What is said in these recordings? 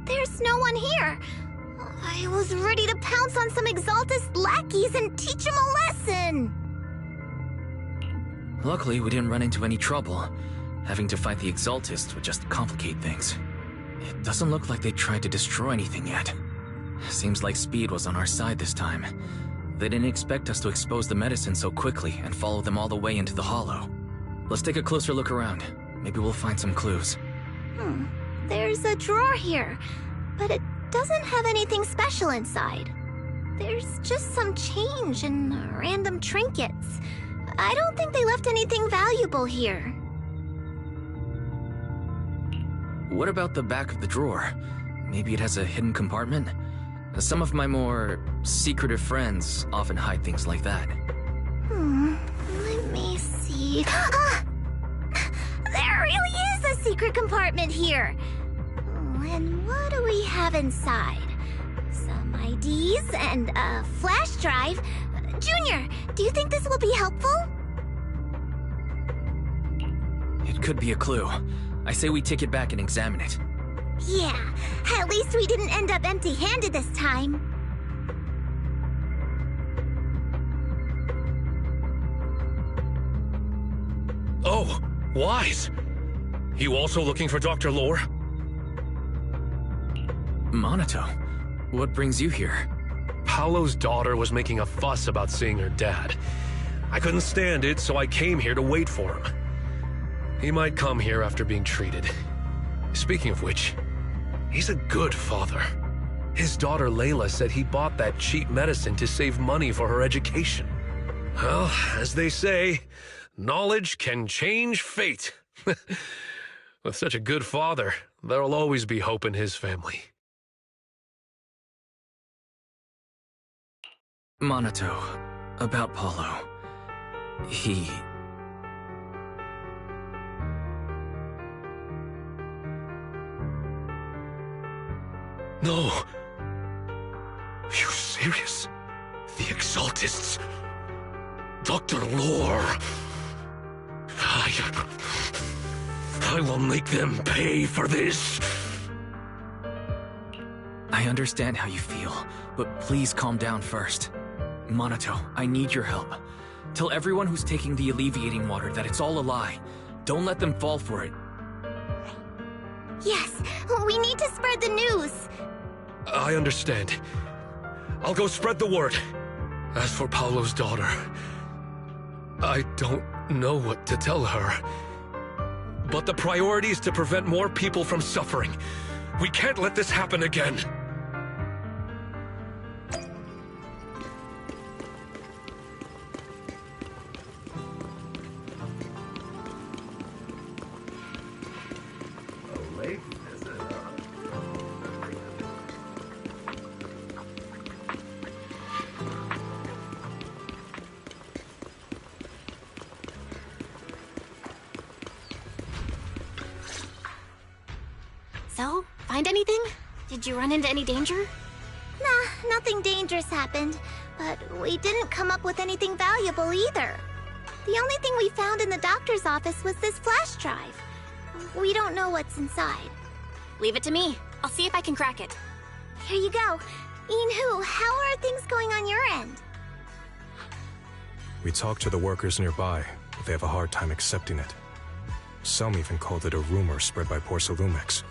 There's no one here. I was ready to pounce on some Exaltist lackeys and teach them a lesson. Luckily, we didn't run into any trouble. Having to fight the Exaltists would just complicate things. It doesn't look like they tried to destroy anything yet. Seems like speed was on our side this time. They didn't expect us to expose the medicine so quickly and follow them all the way into the hollow. Let's take a closer look around. Maybe we'll find some clues. There's a drawer here, but it doesn't have anything special inside. There's just some change and random trinkets. I don't think they left anything valuable here. What about the back of the drawer? Maybe it has a hidden compartment? Some of my more secretive friends often hide things like that. Let me see. There really is a secret compartment here. And what do we have inside? Some IDs and a flash drive. Junior, do you think this will be helpful? It could be a clue. I say we take it back and examine it. Yeah, at least we didn't end up empty-handed this time. Oh, Wise! You also looking for Dr. Lore? Monato, what brings you here? Paolo's daughter was making a fuss about seeing her dad. I couldn't stand it, so I came here to wait for him. He might come here after being treated. Speaking of which, he's a good father. His daughter Layla said he bought that cheap medicine to save money for her education. Well, as they say, knowledge can change fate. With such a good father, there'll always be hope in his family. Monato, about Paulo. He... No. Are you serious? The Exaltists. Dr. Lore. I will make them pay for this. I understand how you feel, but please calm down first. Monato, I need your help. Tell everyone who's taking the alleviating water that it's all a lie. Don't let them fall for it. Yes, we need to spread the news. I understand. I'll go spread the word. As for Paolo's daughter, I don't know what to tell her. But the priority is to prevent more people from suffering. We can't let this happen again. So, find anything? Did you run into any danger? Nah, nothing dangerous happened, but we didn't come up with anything valuable either. The only thing we found in the doctor's office was this flash drive. We don't know what's inside. Leave it to me. I'll see if I can crack it. Here you go. Inhu, how are things going on your end? We talked to the workers nearby, but they have a hard time accepting it. Some even called it a rumor spread by Porcelumex.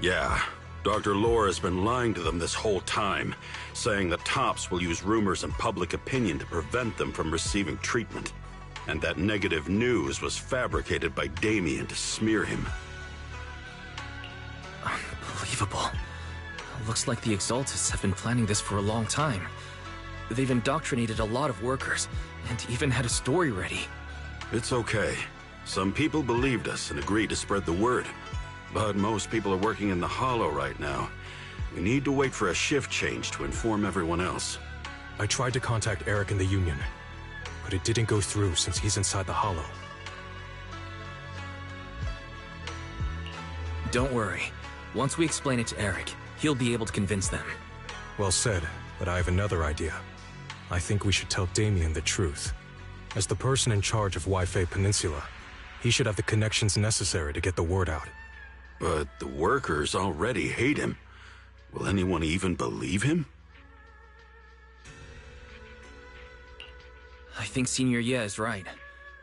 Yeah, Dr. Lore has been lying to them this whole time, saying the Tops will use rumors and public opinion to prevent them from receiving treatment. And that negative news was fabricated by Damien to smear him. Unbelievable. Looks like the Exaltists have been planning this for a long time. They've indoctrinated a lot of workers, and even had a story ready. It's okay. Some people believed us and agreed to spread the word. But most people are working in the Hollow right now. We need to wait for a shift change to inform everyone else. I tried to contact Eric in the Union, but it didn't go through since he's inside the Hollow. Don't worry. Once we explain it to Eric, he'll be able to convince them. Well said, but I have another idea. I think we should tell Damien the truth. As the person in charge of Wi-Fi Peninsula, he should have the connections necessary to get the word out. But the workers already hate him. Will anyone even believe him? I think Senior Ye is right.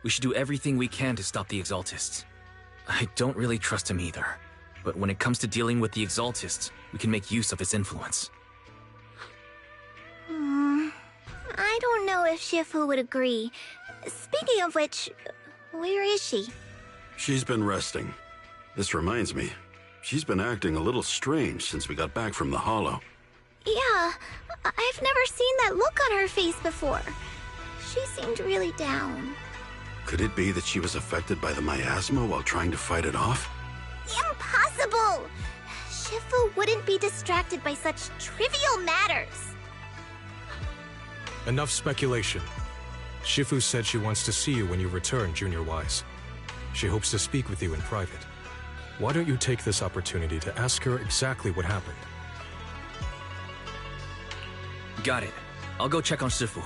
We should do everything we can to stop the Exaltists. I don't really trust him either, but when it comes to dealing with the Exaltists, we can make use of his influence. I don't know if Shifu would agree. Speaking of which, where is she? She's been resting. This reminds me, she's been acting a little strange since we got back from the Hollow. Yeah, I've never seen that look on her face before. She seemed really down. Could it be that she was affected by the miasma while trying to fight it off? Impossible! Shifu wouldn't be distracted by such trivial matters. Enough speculation. Shifu said she wants to see you when you return, Junior Wise. She hopes to speak with you in private. Why don't you take this opportunity to ask her exactly what happened? Got it. I'll go check on Shifu.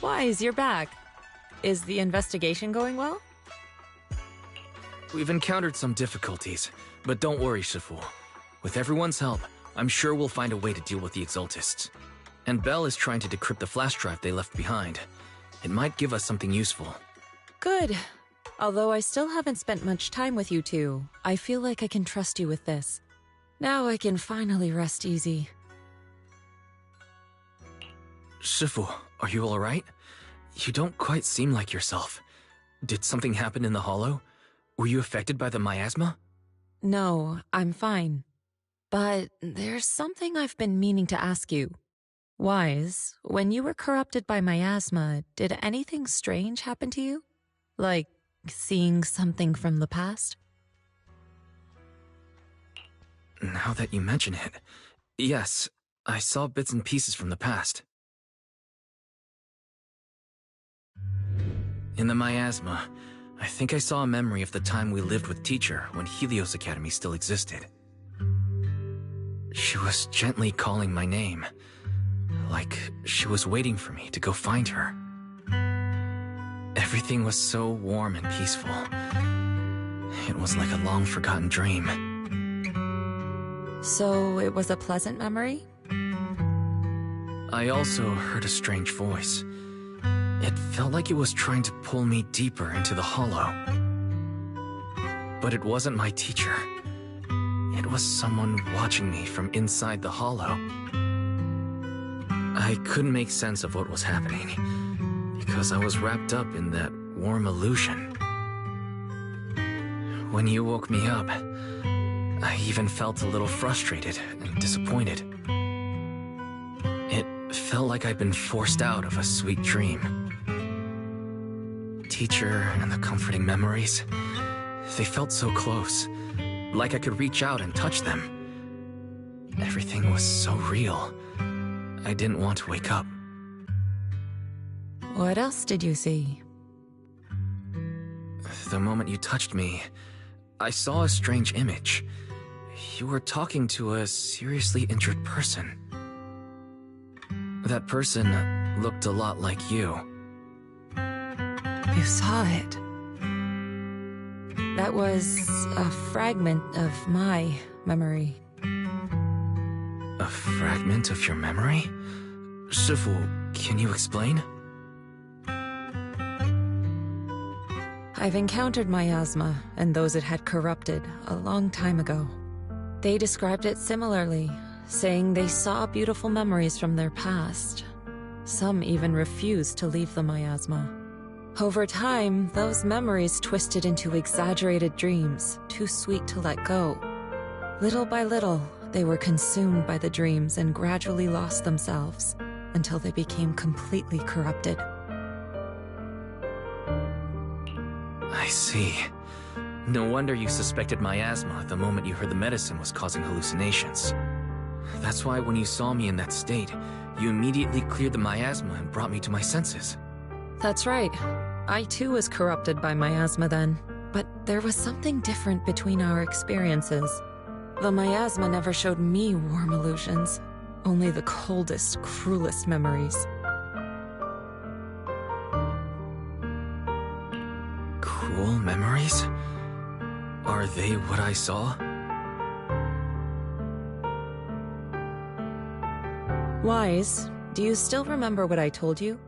Wise, you're back. Is the investigation going well? We've encountered some difficulties, but don't worry, Shifu. With everyone's help, I'm sure we'll find a way to deal with the Exaltists. And Belle is trying to decrypt the flash drive they left behind. It might give us something useful. Good. Although I still haven't spent much time with you two, I feel like I can trust you with this. Now I can finally rest easy. Shifu, are you alright? You don't quite seem like yourself. Did something happen in the Hollow? Were you affected by the miasma? No, I'm fine. But there's something I've been meaning to ask you. Wise, when you were corrupted by miasma, did anything strange happen to you? Like seeing something from the past? Now that you mention it, yes, I saw bits and pieces from the past. In the miasma, I think I saw a memory of the time we lived with Teacher when Helios Academy still existed. She was gently calling my name, like she was waiting for me to go find her. Everything was so warm and peaceful. It was like a long-forgotten dream. So it was a pleasant memory? I also heard a strange voice. It felt like it was trying to pull me deeper into the Hollow. But it wasn't my teacher. It was someone watching me from inside the Hollow. I couldn't make sense of what was happening, because I was wrapped up in that warm illusion. When you woke me up, I even felt a little frustrated and disappointed. It felt like I'd been forced out of a sweet dream. Teacher and the comforting memories, they felt so close, like I could reach out and touch them. Everything was so real. I didn't want to wake up. What else did you see? The moment you touched me, I saw a strange image. You were talking to a seriously injured person. That person looked a lot like you. You saw it. That was a fragment of my memory. A fragment of your memory? Shifu, can you explain? I've encountered miasma and those it had corrupted a long time ago. They described it similarly, saying they saw beautiful memories from their past. Some even refused to leave the miasma. Over time, those memories twisted into exaggerated dreams, too sweet to let go. Little by little, they were consumed by the dreams and gradually lost themselves, until they became completely corrupted. I see. No wonder you suspected miasma the moment you heard the medicine was causing hallucinations. That's why when you saw me in that state, you immediately cleared the miasma and brought me to my senses. That's right. I too was corrupted by miasma then, but there was something different between our experiences. The miasma never showed me warm illusions, only the coldest, cruelest memories. Cruel memories? Are they what I saw? Wise, do you still remember what I told you?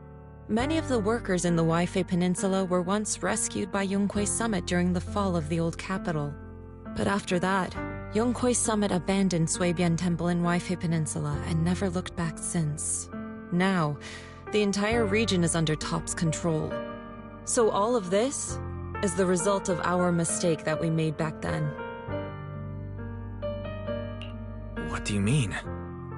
Many of the workers in the Waifei Peninsula were once rescued by Yonghui Summit during the fall of the old capital. But after that, Yonghui Summit abandoned Suibian Temple in Waifei Peninsula and never looked back since. Now, the entire region is under Top's control. So all of this is the result of our mistake that we made back then. What do you mean?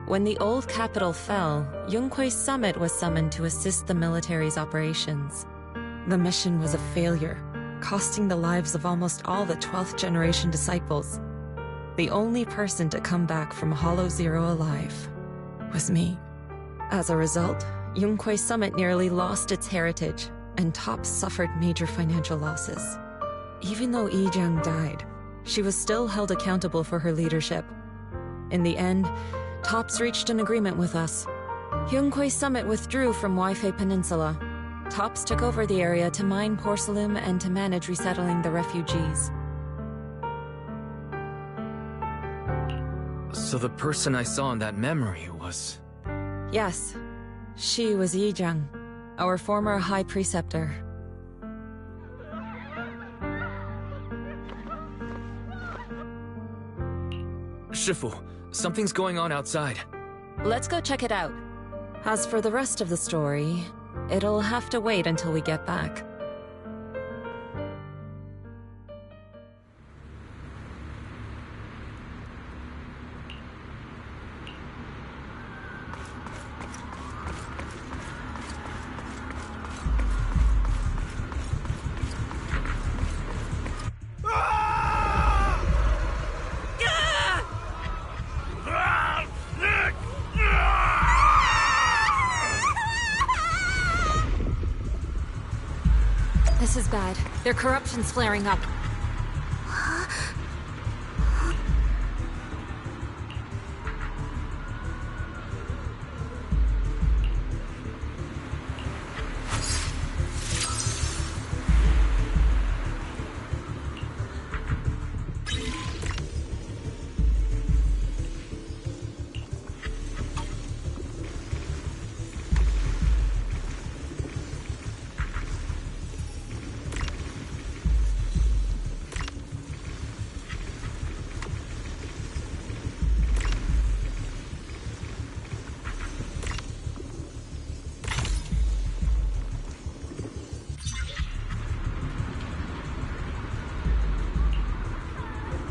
When the old capital fell, Yonghui Summit was summoned to assist the military's operations. The mission was a failure, costing the lives of almost all the 12th generation disciples. The only person to come back from Hollow Zero alive was me. As a result, Yonghui Summit nearly lost its heritage, and Top suffered major financial losses. Even though Yijiang died, she was still held accountable for her leadership. In the end, Tops reached an agreement with us. Yonghui Summit withdrew from Waifei Peninsula. Tops took over the area to mine porcelain and to manage resettling the refugees. So the person I saw in that memory was... Yes, she was Yijiang, our former High Preceptor. Shifu, something's going on outside. Let's go check it out. As for the rest of the story, it'll have to wait until we get back. This is bad. Their corruption's flaring up.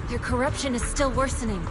Their corruption is still worsening.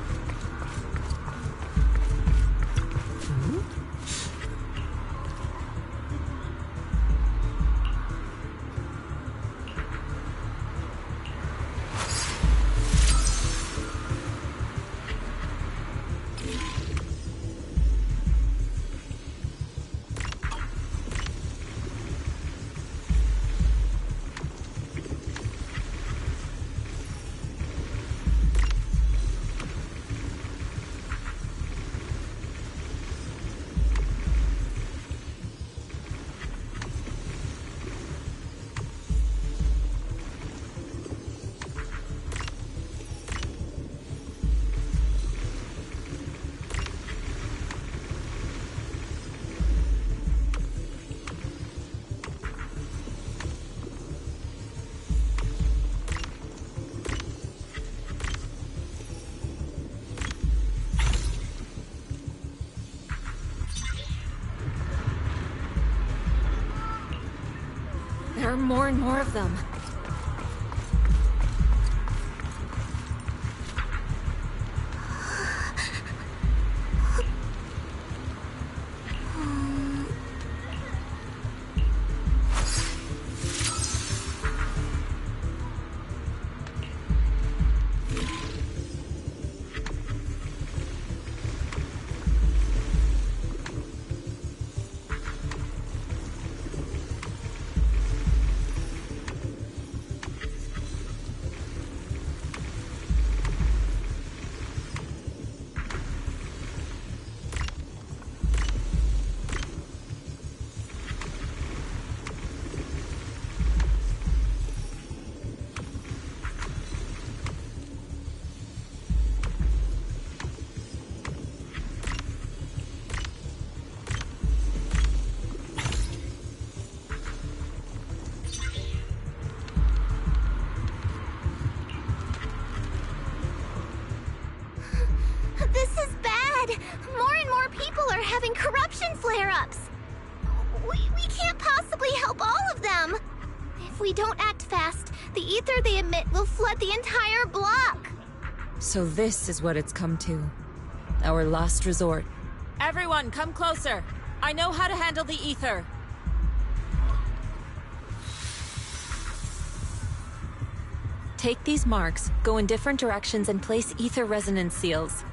There are more and more of them. flare-ups. We can't possibly help all of them. If we don't act fast, the ether they emit will flood the entire block. So this is what it's come to. Our last resort. Everyone, come closer. I know how to handle the ether. Take these marks, go in different directions, and place ether resonance seals.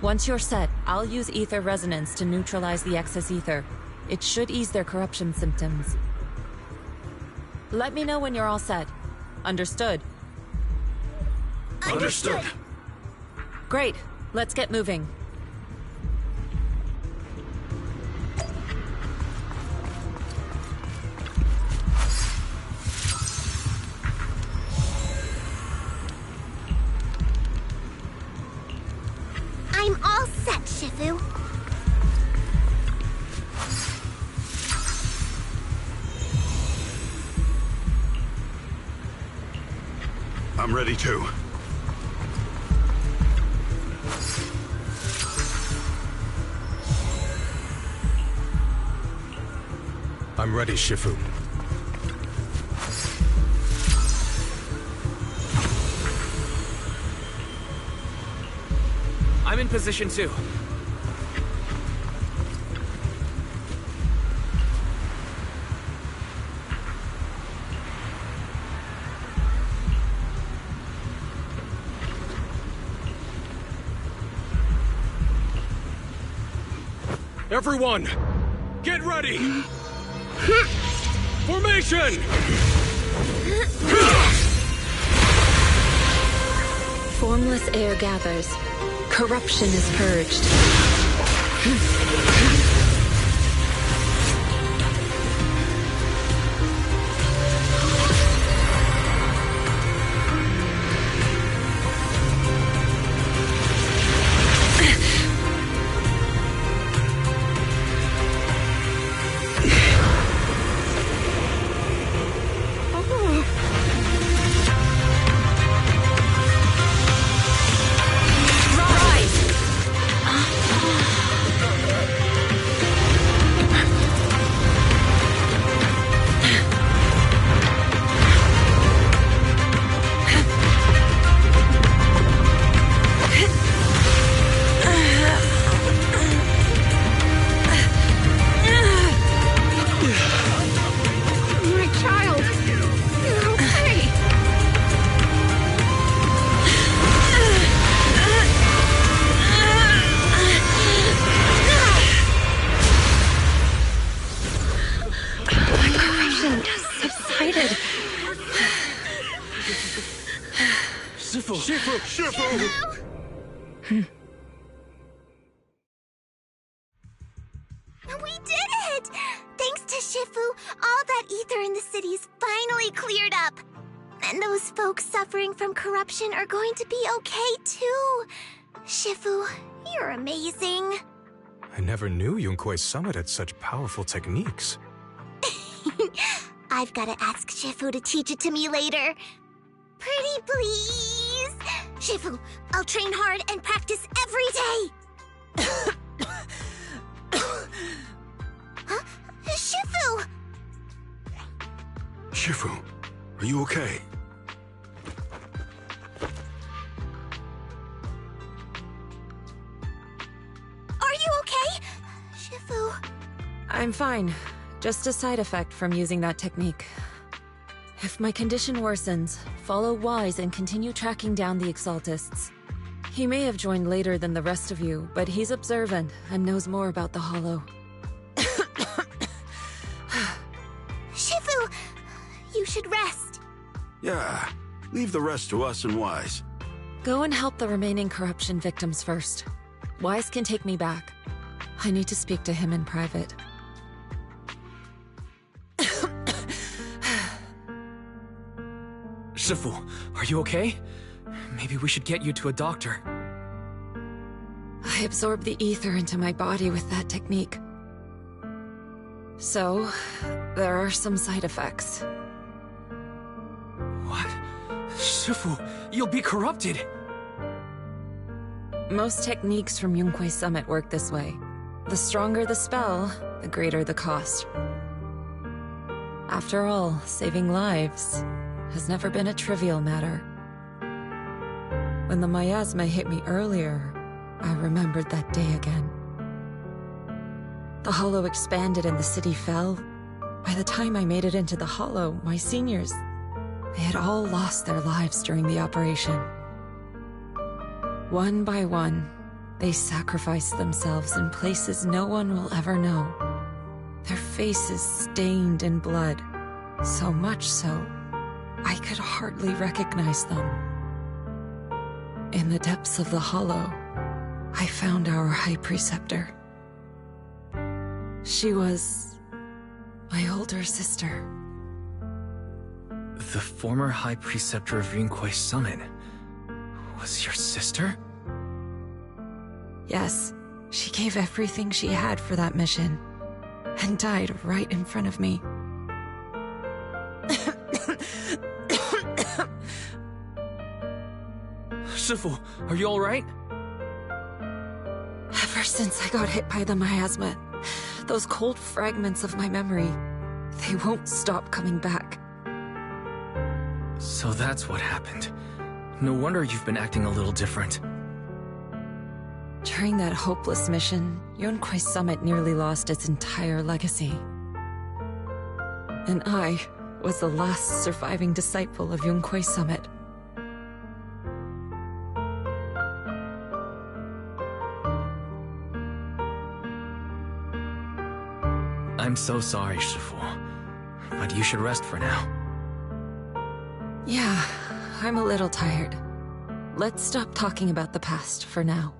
Once you're set, I'll use ether resonance to neutralize the excess ether. It should ease their corruption symptoms. Let me know when you're all set. Understood? Understood. Great. Let's get moving. I'm all set, Shifu. I'm ready too. I'm ready, Shifu. I'm in position too. Everyone, get ready! Formation! Formless air gathers. Corruption is purged. We did it! Thanks to Shifu, all that ether in the city's finally cleared up. And those folks suffering from corruption are going to be okay too. Shifu, you're amazing. I never knew Yunquei Summit had such powerful techniques. I've got to ask Shifu to teach it to me later. Pretty please? Shifu, I'll train hard and practice every day. Huh? Shifu! Shifu, are you okay? Are you okay? Shifu... I'm fine. Just a side effect from using that technique. If my condition worsens, follow Wise and continue tracking down the Exaltists. He may have joined later than the rest of you, but he's observant and knows more about the Hollow. Shifu! You should rest. Yeah, leave the rest to us and Wise. Go and help the remaining corruption victims first. Wise can take me back. I need to speak to him in private. Shifu, are you okay? Maybe we should get you to a doctor. I absorbed the ether into my body with that technique. So, there are some side effects. What? Shifu, you'll be corrupted! Most techniques from Yunquei Summit work this way. The stronger the spell, the greater the cost. After all, saving lives has never been a trivial matter. When the miasma hit me earlier, I remembered that day again. The hollow expanded and the city fell. By the time I made it into the hollow, my seniors, they had all lost their lives during the operation. One by one, they sacrificed themselves in places no one will ever know. Their faces stained in blood, so much so, I could hardly recognize them. In the depths of the hollow, I found our High Preceptor. She was my older sister. The former High Preceptor of Yunquai Summit was your sister? Yes, she gave everything she had for that mission, and died right in front of me. Shifu, are you alright? Ever since I got hit by the miasma, those cold fragments of my memory, they won't stop coming back. So that's what happened. No wonder you've been acting a little different. During that hopeless mission, Yunquai Summit nearly lost its entire legacy. And I was the last surviving disciple of Yunquai Summit. I'm so sorry, Shifu. But you should rest for now. Yeah, I'm a little tired. Let's stop talking about the past for now.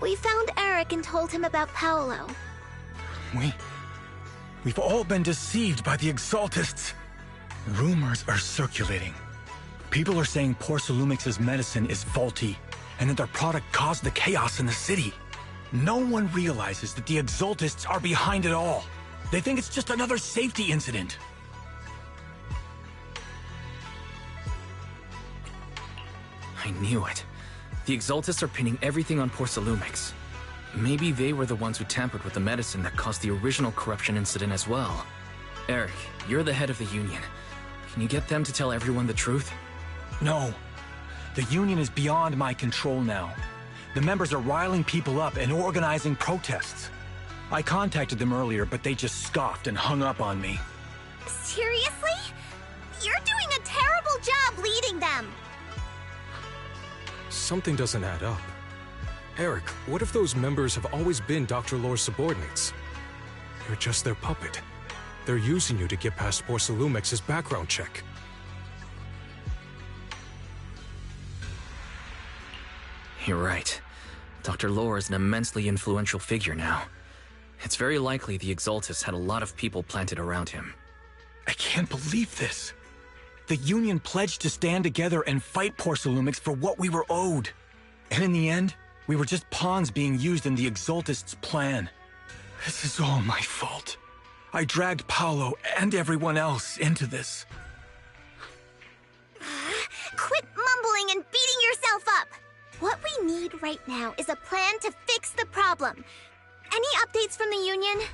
We found Eric and told him about Paolo. We've all been deceived by the Exaltists. Rumors are circulating. People are saying Porcelumix's medicine is faulty, and that their product caused the chaos in the city. No one realizes that the Exaltists are behind it all. They think it's just another safety incident. I knew it. The Exaltists are pinning everything on Porcelumix. Maybe they were the ones who tampered with the medicine that caused the original corruption incident as well. Eric, you're the head of the Union. Can you get them to tell everyone the truth? No. The Union is beyond my control now. The members are riling people up and organizing protests. I contacted them earlier, but they just scoffed and hung up on me. Seriously? You're doing a terrible job leading them! Something doesn't add up. Eric, what if those members have always been Dr. Lore's subordinates? You're just their puppet. They're using you to get past Porcelumix's background check. You're right. Dr. Lore is an immensely influential figure now. It's very likely the Exaltists had a lot of people planted around him. I can't believe this. The Union pledged to stand together and fight Porcelumix for what we were owed. And in the end, we were just pawns being used in the Exaltists' plan. This is all my fault. I dragged Paolo and everyone else into this. Quit mumbling and beating yourself up! What we need right now is a plan to fix the problem. Any updates from the Union?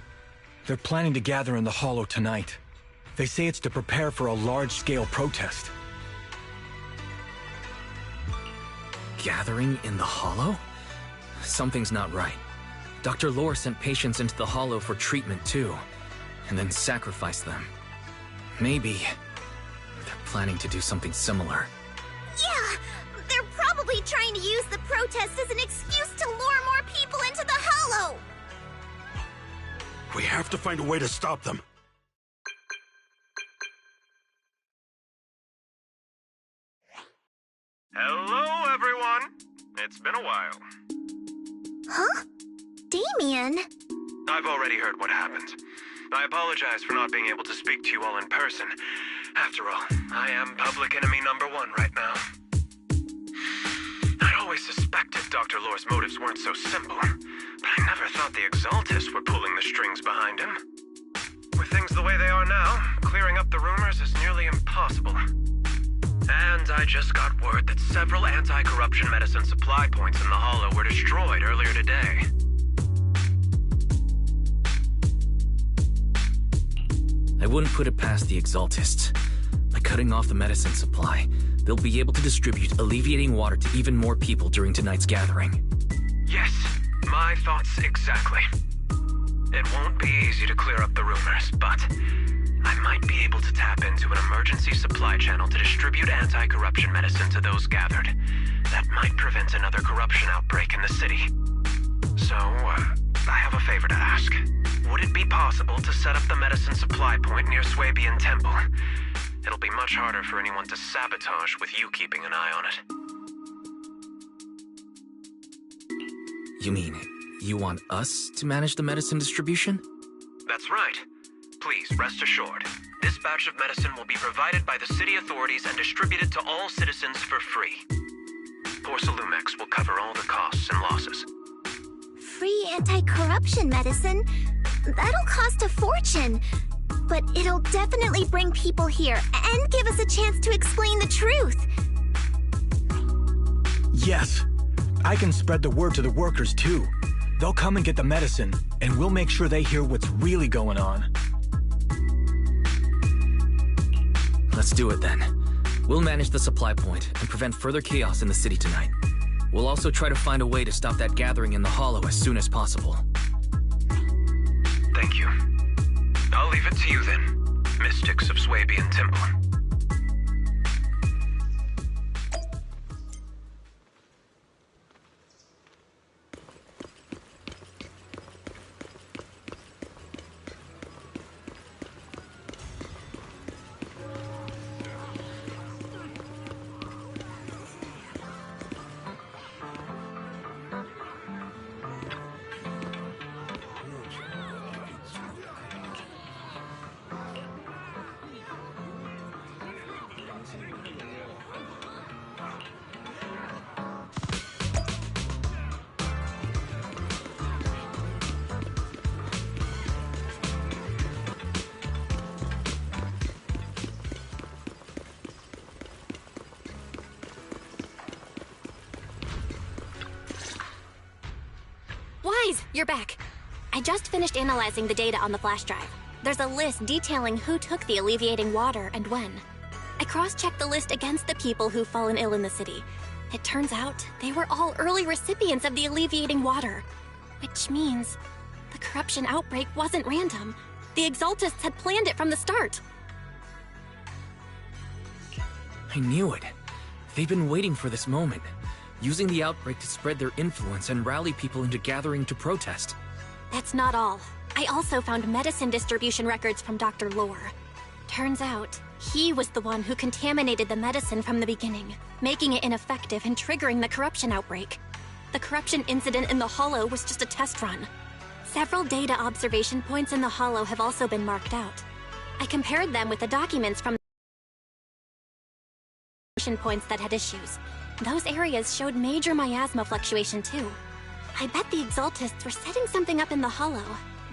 They're planning to gather in the Hollow tonight. They say it's to prepare for a large-scale protest. Gathering in the Hollow? Something's not right. Dr. Lore sent patients into the Hollow for treatment too, and then sacrificed them. Maybe they're planning to do something similar. Yeah! They're probably trying to use the protest as an excuse to lure more people into the Hollow! We have to find a way to stop them. Hello, everyone! It's been a while. Huh? Damien? I've already heard what happened. I apologize for not being able to speak to you all in person. After all, I am public enemy #1 right now. I'd always suspected Dr. Lore's motives weren't so simple, but I never thought the Exaltists were pulling the strings behind him. With things the way they are now, clearing up the rumors is nearly impossible. And I just got word that several anti-corruption medicine supply points in the Hollow were destroyed earlier today. I wouldn't put it past the Exaltists. By cutting off the medicine supply, they'll be able to distribute alleviating water to even more people during tonight's gathering. Yes, my thoughts exactly. It won't be easy to clear up the rumors, but I might be able to tap into an emergency supply channel to distribute anti-corruption medicine to those gathered. That might prevent another corruption outbreak in the city. So, I have a favor to ask. Would it be possible to set up the medicine supply point near Swabian Temple? It'll be much harder for anyone to sabotage with you keeping an eye on it. You mean, you want us to manage the medicine distribution? That's right. Please, rest assured. This batch of medicine will be provided by the city authorities and distributed to all citizens for free. Porcelumix will cover all the costs and losses. Free anti-corruption medicine? That'll cost a fortune. But it'll definitely bring people here and give us a chance to explain the truth. Yes. I can spread the word to the workers too. They'll come and get the medicine, and we'll make sure they hear what's really going on. Let's do it then. We'll manage the supply point and prevent further chaos in the city tonight. We'll also try to find a way to stop that gathering in the Hollow as soon as possible. Thank you. I'll leave it to you then, Mystics of Swabian Temple. You're back. I just finished analyzing the data on the flash drive. There's a list detailing who took the alleviating water and when. I cross-checked the list against the people who've fallen ill in the city. It turns out they were all early recipients of the alleviating water. Which means the corruption outbreak wasn't random. The Exaltists had planned it from the start. I knew it. They've been waiting for this moment, using the outbreak to spread their influence and rally people into gathering to protest. That's not all. I also found medicine distribution records from Dr. Lore. Turns out, he was the one who contaminated the medicine from the beginning, making it ineffective and triggering the corruption outbreak. The corruption incident in the Hollow was just a test run. Several data observation points in the Hollow have also been marked out. I compared them with the documents from points that had issues. Those areas showed major miasma fluctuation too. I bet the Exaltists were setting something up in the Hollow.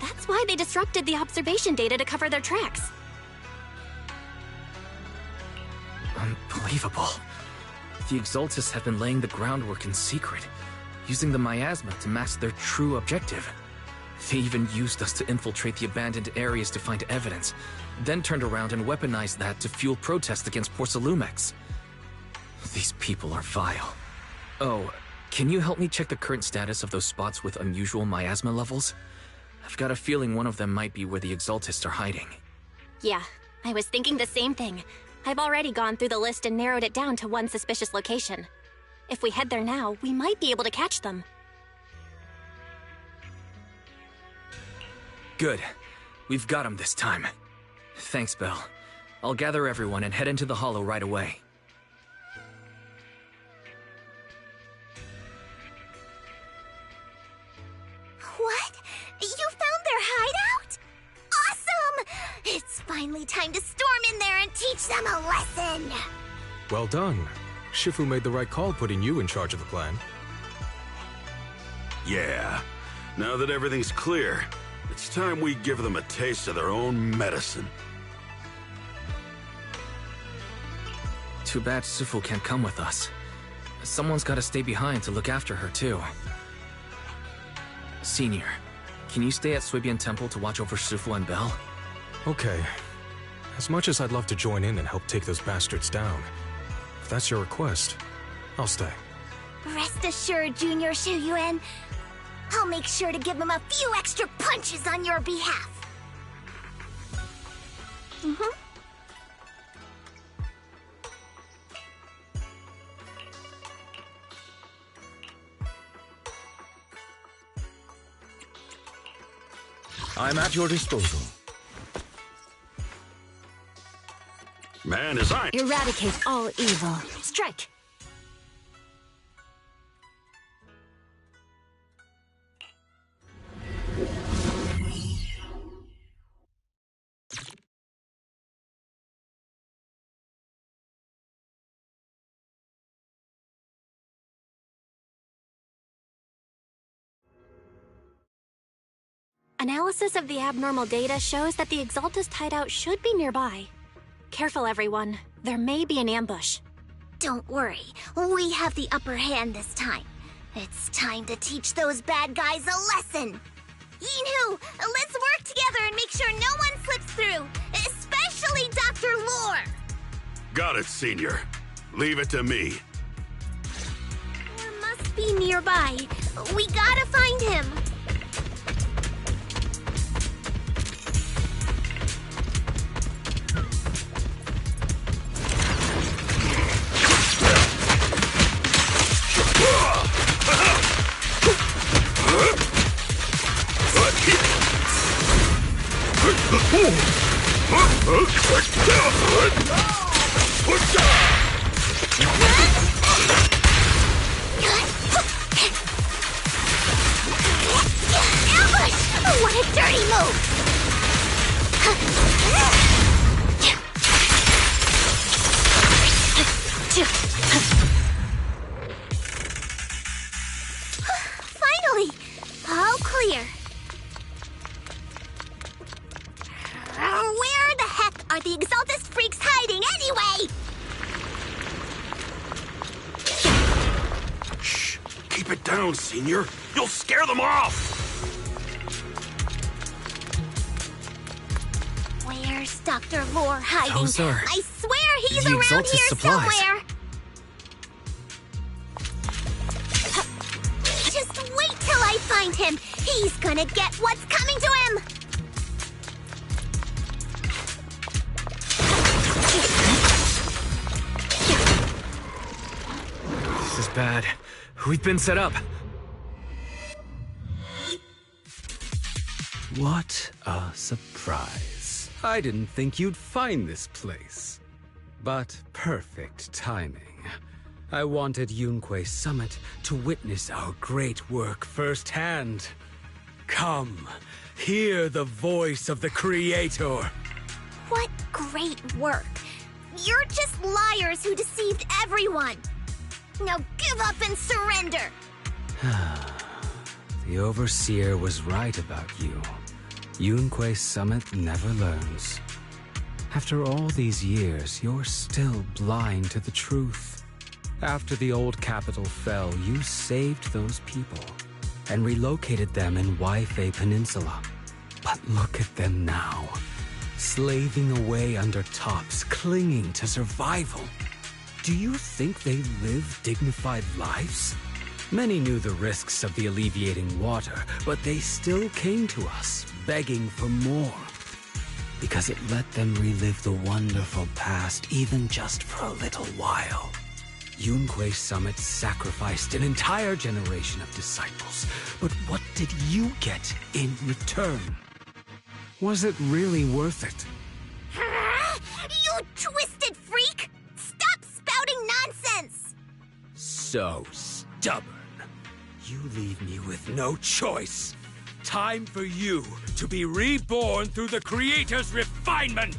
That's why they disrupted the observation data to cover their tracks. Unbelievable. The Exaltists have been laying the groundwork in secret, using the miasma to mask their true objective. They even used us to infiltrate the abandoned areas to find evidence, then turned around and weaponized that to fuel protests against Porcelumex. These people are vile. Oh, can you help me check the current status of those spots with unusual miasma levels? I've got a feeling one of them might be where the Exaltists are hiding. Yeah, I was thinking the same thing. I've already gone through the list and narrowed it down to one suspicious location. If we head there now, we might be able to catch them. Good. We've got them this time. Thanks, Belle. I'll gather everyone and head into the Hollow right away. What? You found their hideout? Awesome! It's finally time to storm in there and teach them a lesson! Well done. Shifu made the right call putting you in charge of the plan. Yeah. Now that everything's clear, it's time we give them a taste of their own medicine. Too bad Shifu can't come with us. Someone's gotta stay behind to look after her, too. Senior, can you stay at Suibian Temple to watch over Shifu and Belle? Okay. As much as I'd love to join in and help take those bastards down, if that's your request, I'll stay. Rest assured, Junior Shuyuan, I'll make sure to give them a few extra punches on your behalf. I'm at your disposal. Man, as I... Eradicate all evil. Strike! Analysis of the abnormal data shows that the Exaltist hideout should be nearby. Careful, everyone. There may be an ambush. Don't worry, we have the upper hand this time. It's time to teach those bad guys a lesson. Yinhu, let's work together and make sure no one slips through, especially Dr. Lore. Got it, Senior. Leave it to me. Lore must be nearby. We gotta find him. What a dirty move! Finally! All clear. Where the heck are the Exaltist freaks hiding anyway? Shh! Keep it down, Senior. You'll scare them off! Where's Dr. Lore hiding? Those are I swear he's the around Exalted here supplies. somewhere! Just wait till I find him! He's gonna get what's coming to him! This is bad. We've been set up. What a surprise. I didn't think you'd find this place. But perfect timing. I wanted Yunque Summit to witness our great work firsthand. Come, hear the voice of the Creator. What great work! You're just liars who deceived everyone! Now give up and surrender! The Overseer was right about you. Yunque Summit never learns. After all these years, you're still blind to the truth. After the old capital fell, you saved those people and relocated them in Waifei Peninsula. But look at them now, slaving away under tops, clinging to survival. Do you think they live dignified lives? Many knew the risks of the alleviating water, but they still came to us, begging for more. Because it let them relive the wonderful past, even just for a little while. Yunque Summit sacrificed an entire generation of disciples, but what did you get in return? Was it really worth it? You twisted freak! Stop spouting nonsense! So stubborn. You leave me with no choice. Time for you to be reborn through the Creator's refinement!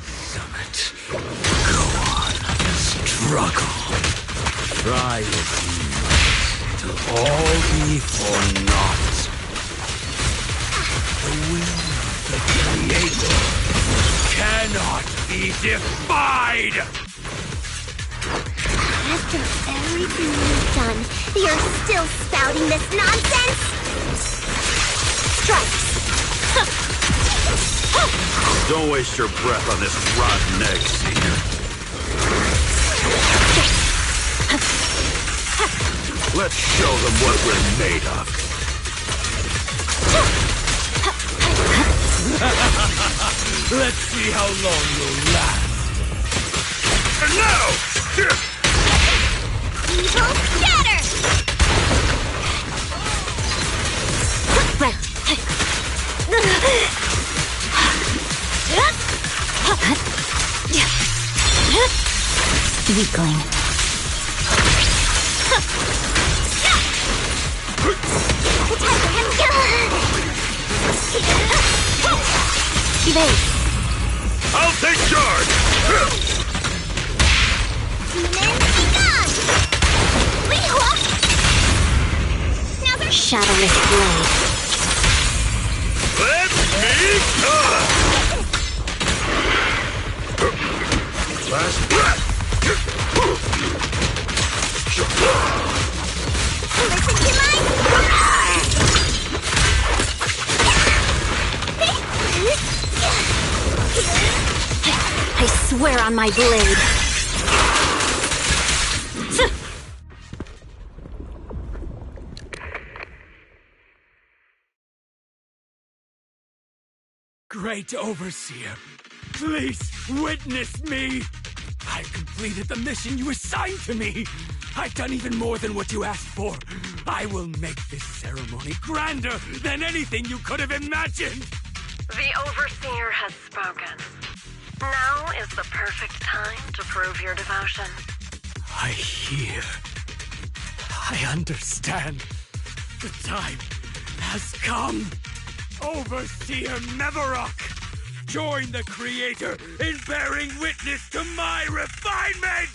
Summit, go on, struggle. Try as you might, it'll all be for naught. The will of the Creator cannot be defied! After everything you've done, you're still spouting this nonsense? Strikes! Don't waste your breath on this rotten egg, Senior. Let's show them what we're made of. Let's see how long you'll last. And now! Evil scatter! Weakling. Evade. I'll take charge! Demon, be gone! Now there's Shadowless Blade. Let me come! Last breath! Listen to I swear on my blade. Great Overseer, please witness me! I've completed the mission you assigned to me! I've done even more than what you asked for! I will make this ceremony grander than anything you could have imagined! The Overseer has spoken. Now is the perfect time to prove your devotion. I hear. I understand. The time has come. Overseer Mevarok, join the Creator in bearing witness to my refinement!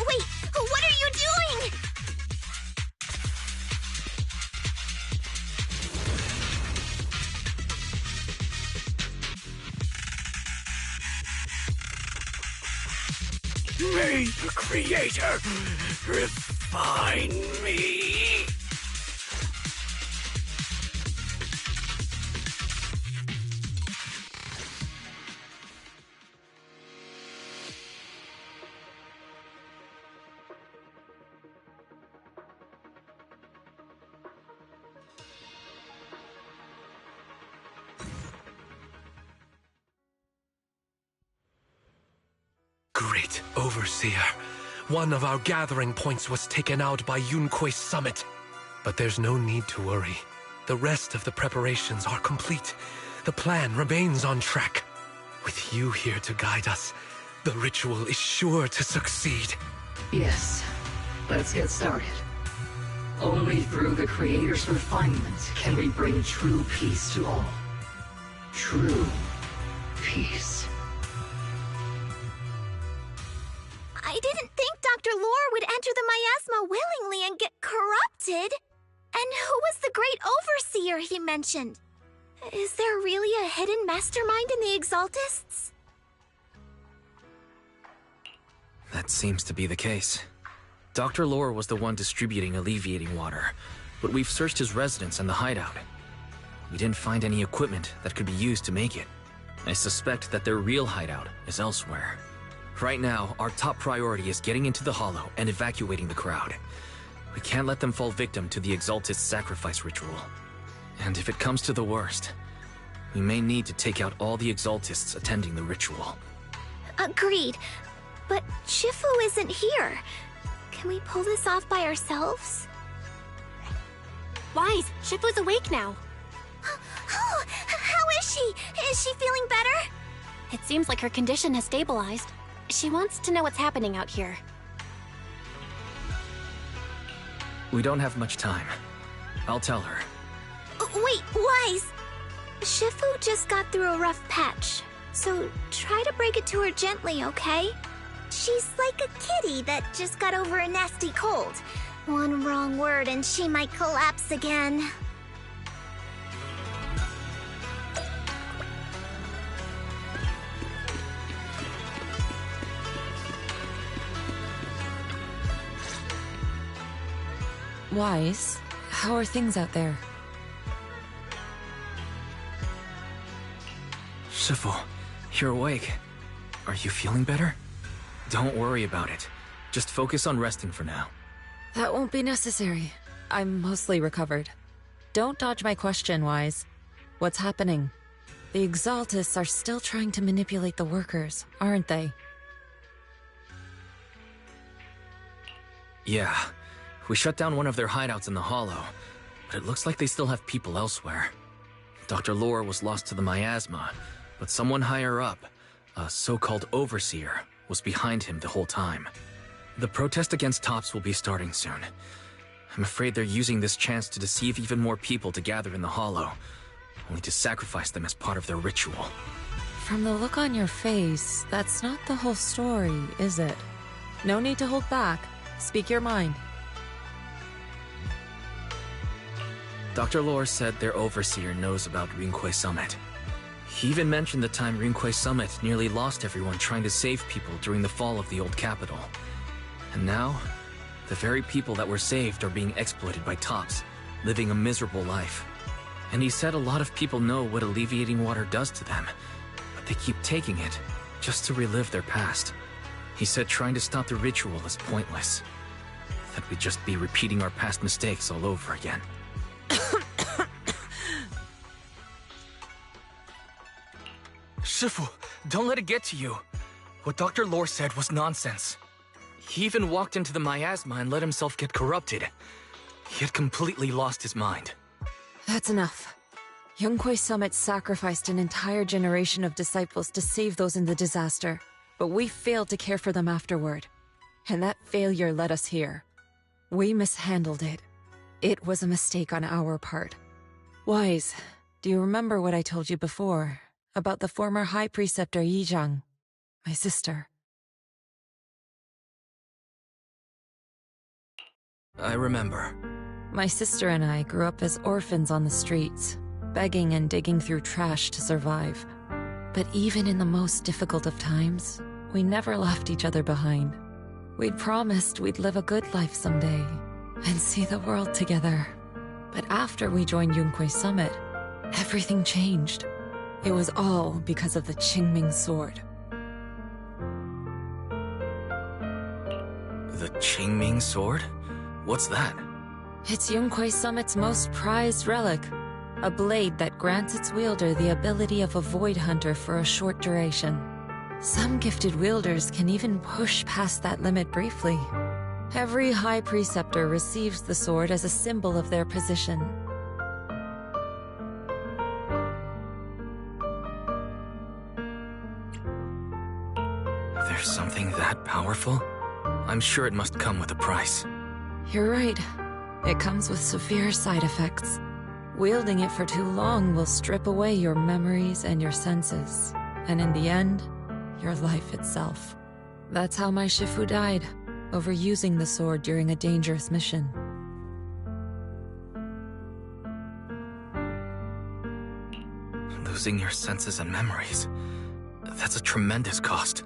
Wait, what are you doing? May the Creator refine me! Great Overseer. One of our gathering points was taken out by Yunque's summit. But there's no need to worry. The rest of the preparations are complete. The plan remains on track. With you here to guide us, the ritual is sure to succeed. Yes. Let's get started. Only through the Creator's refinement can we bring true peace to all. True peace. I didn't think Dr. Lore would enter the miasma willingly and get corrupted. And who was the great overseer he mentioned? Is there really a hidden mastermind in the Exaltists? That seems to be the case. Dr. Lore was the one distributing alleviating water, but we've searched his residence and the hideout. We didn't find any equipment that could be used to make it. I suspect that their real hideout is elsewhere. Right now, our top priority is getting into the Hollow and evacuating the crowd. We can't let them fall victim to the Exaltist sacrifice ritual. And if it comes to the worst, we may need to take out all the Exaltists attending the ritual. Agreed. But Shifu isn't here. Can we pull this off by ourselves? Wise, Shifu's awake now. Oh, how is she? Is she feeling better? It seems like her condition has stabilized. She wants to know what's happening out here. We don't have much time. I'll tell her. Wait, Wise! Shifu just got through a rough patch, so try to break it to her gently, okay? She's like a kitty that just got over a nasty cold. One wrong word and she might collapse again. Wise, how are things out there? Shifu, you're awake. Are you feeling better? Don't worry about it. Just focus on resting for now. That won't be necessary. I'm mostly recovered. Don't dodge my question, Wise. What's happening? The Exaltists are still trying to manipulate the workers, aren't they? Yeah. We shut down one of their hideouts in the Hollow, but it looks like they still have people elsewhere. Dr. Lore was lost to the miasma, but someone higher up, a so-called overseer, was behind him the whole time. The protest against Tops will be starting soon. I'm afraid they're using this chance to deceive even more people to gather in the Hollow, only to sacrifice them as part of their ritual. From the look on your face, that's not the whole story, is it? No need to hold back. Speak your mind. Dr. Lore said their overseer knows about Rinqué Summit. He even mentioned the time Rinqué Summit nearly lost everyone trying to save people during the fall of the old capital. And now, the very people that were saved are being exploited by Tops, living a miserable life. And he said a lot of people know what alleviating water does to them, but they keep taking it just to relive their past. He said trying to stop the ritual is pointless, that we'd just be repeating our past mistakes all over again. Shifu, don't let it get to you. What Dr. Lore said was nonsense. He even walked into the miasma and let himself get corrupted. He had completely lost his mind. That's enough. Yunqué Summit sacrificed an entire generation of disciples to save those in the disaster, but we failed to care for them afterward. And that failure led us here. We mishandled it. It was a mistake on our part. Wise, do you remember what I told you before about the former High Preceptor Yizhang, my sister? I remember. My sister and I grew up as orphans on the streets, begging and digging through trash to survive. But even in the most difficult of times, we never left each other behind. We'd promised we'd live a good life someday and see the world together. But after we joined Yunqué Summit, everything changed. It was all because of the Qingming sword. The Qingming sword? What's that? It's Yunqué Summit's most prized relic. A blade that grants its wielder the ability of a void hunter for a short duration. Some gifted wielders can even push past that limit briefly. Every High Preceptor receives the sword as a symbol of their position. There's something that powerful? I'm sure it must come with a price. You're right. It comes with severe side effects. Wielding it for too long will strip away your memories and your senses. And in the end, your life itself. That's how my Shifu died, overusing the sword during a dangerous mission. Losing your senses and memories. That's a tremendous cost.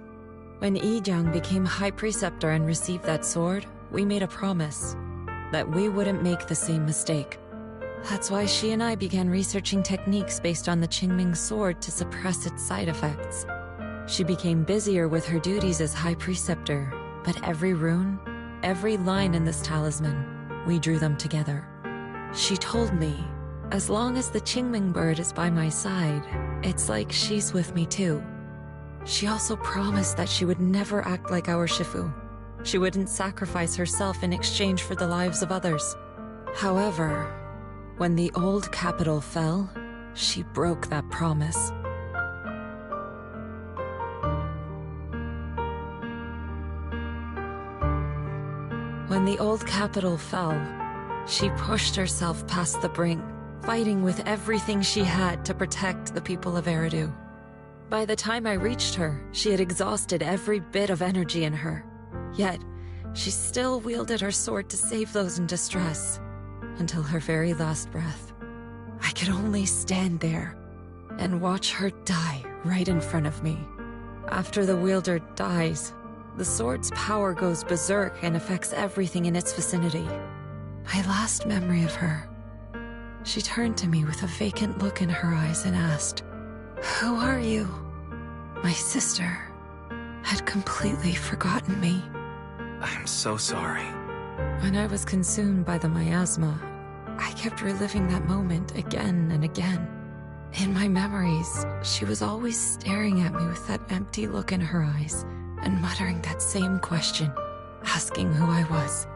When Yijiang became High Preceptor and received that sword, we made a promise that we wouldn't make the same mistake. That's why she and I began researching techniques based on the Qingming sword to suppress its side effects. She became busier with her duties as High Preceptor, but every rune, every line in this talisman, we drew them together. She told me, as long as the Qingming bird is by my side, it's like she's with me too. She also promised that she would never act like our Shifu. She wouldn't sacrifice herself in exchange for the lives of others. However, when the old capital fell, she broke that promise. When the old capital fell, she pushed herself past the brink, fighting with everything she had to protect the people of Eridu. By the time I reached her, she had exhausted every bit of energy in her. Yet, she still wielded her sword to save those in distress, until her very last breath. I could only stand there and watch her die right in front of me. After the wielder dies, the sword's power goes berserk and affects everything in its vicinity. My last memory of her, she turned to me with a vacant look in her eyes and asked, "Who are you?" My sister had completely forgotten me. I'm so sorry. When I was consumed by the miasma, I kept reliving that moment again and again. In my memories, she was always staring at me with that empty look in her eyes and muttering that same question, asking who I was.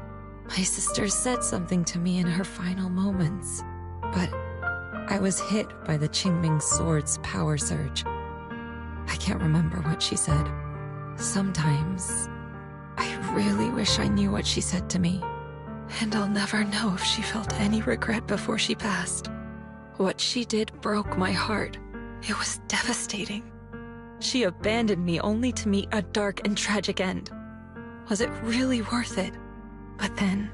My sister said something to me in her final moments, but I was hit by the Qingming sword's power surge. I can't remember what she said. Sometimes, I really wish I knew what she said to me, and I'll never know if she felt any regret before she passed. What she did broke my heart. It was devastating. She abandoned me only to meet a dark and tragic end. Was it really worth it? But then,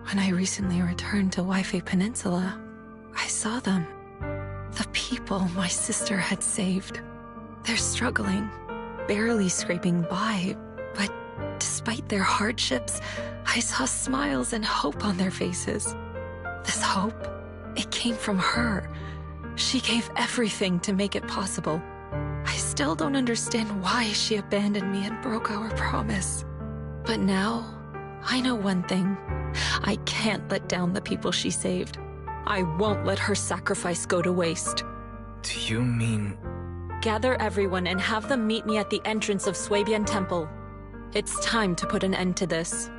when I recently returned to Waifei Peninsula, I saw them. The people my sister had saved. They're struggling, barely scraping by, but despite their hardships, I saw smiles and hope on their faces. This hope, it came from her. She gave everything to make it possible. I still don't understand why she abandoned me and broke our promise. But now, I know one thing. I can't let down the people she saved. I won't let her sacrifice go to waste. Do you mean... Gather everyone and have them meet me at the entrance of Suibian Temple. It's time to put an end to this.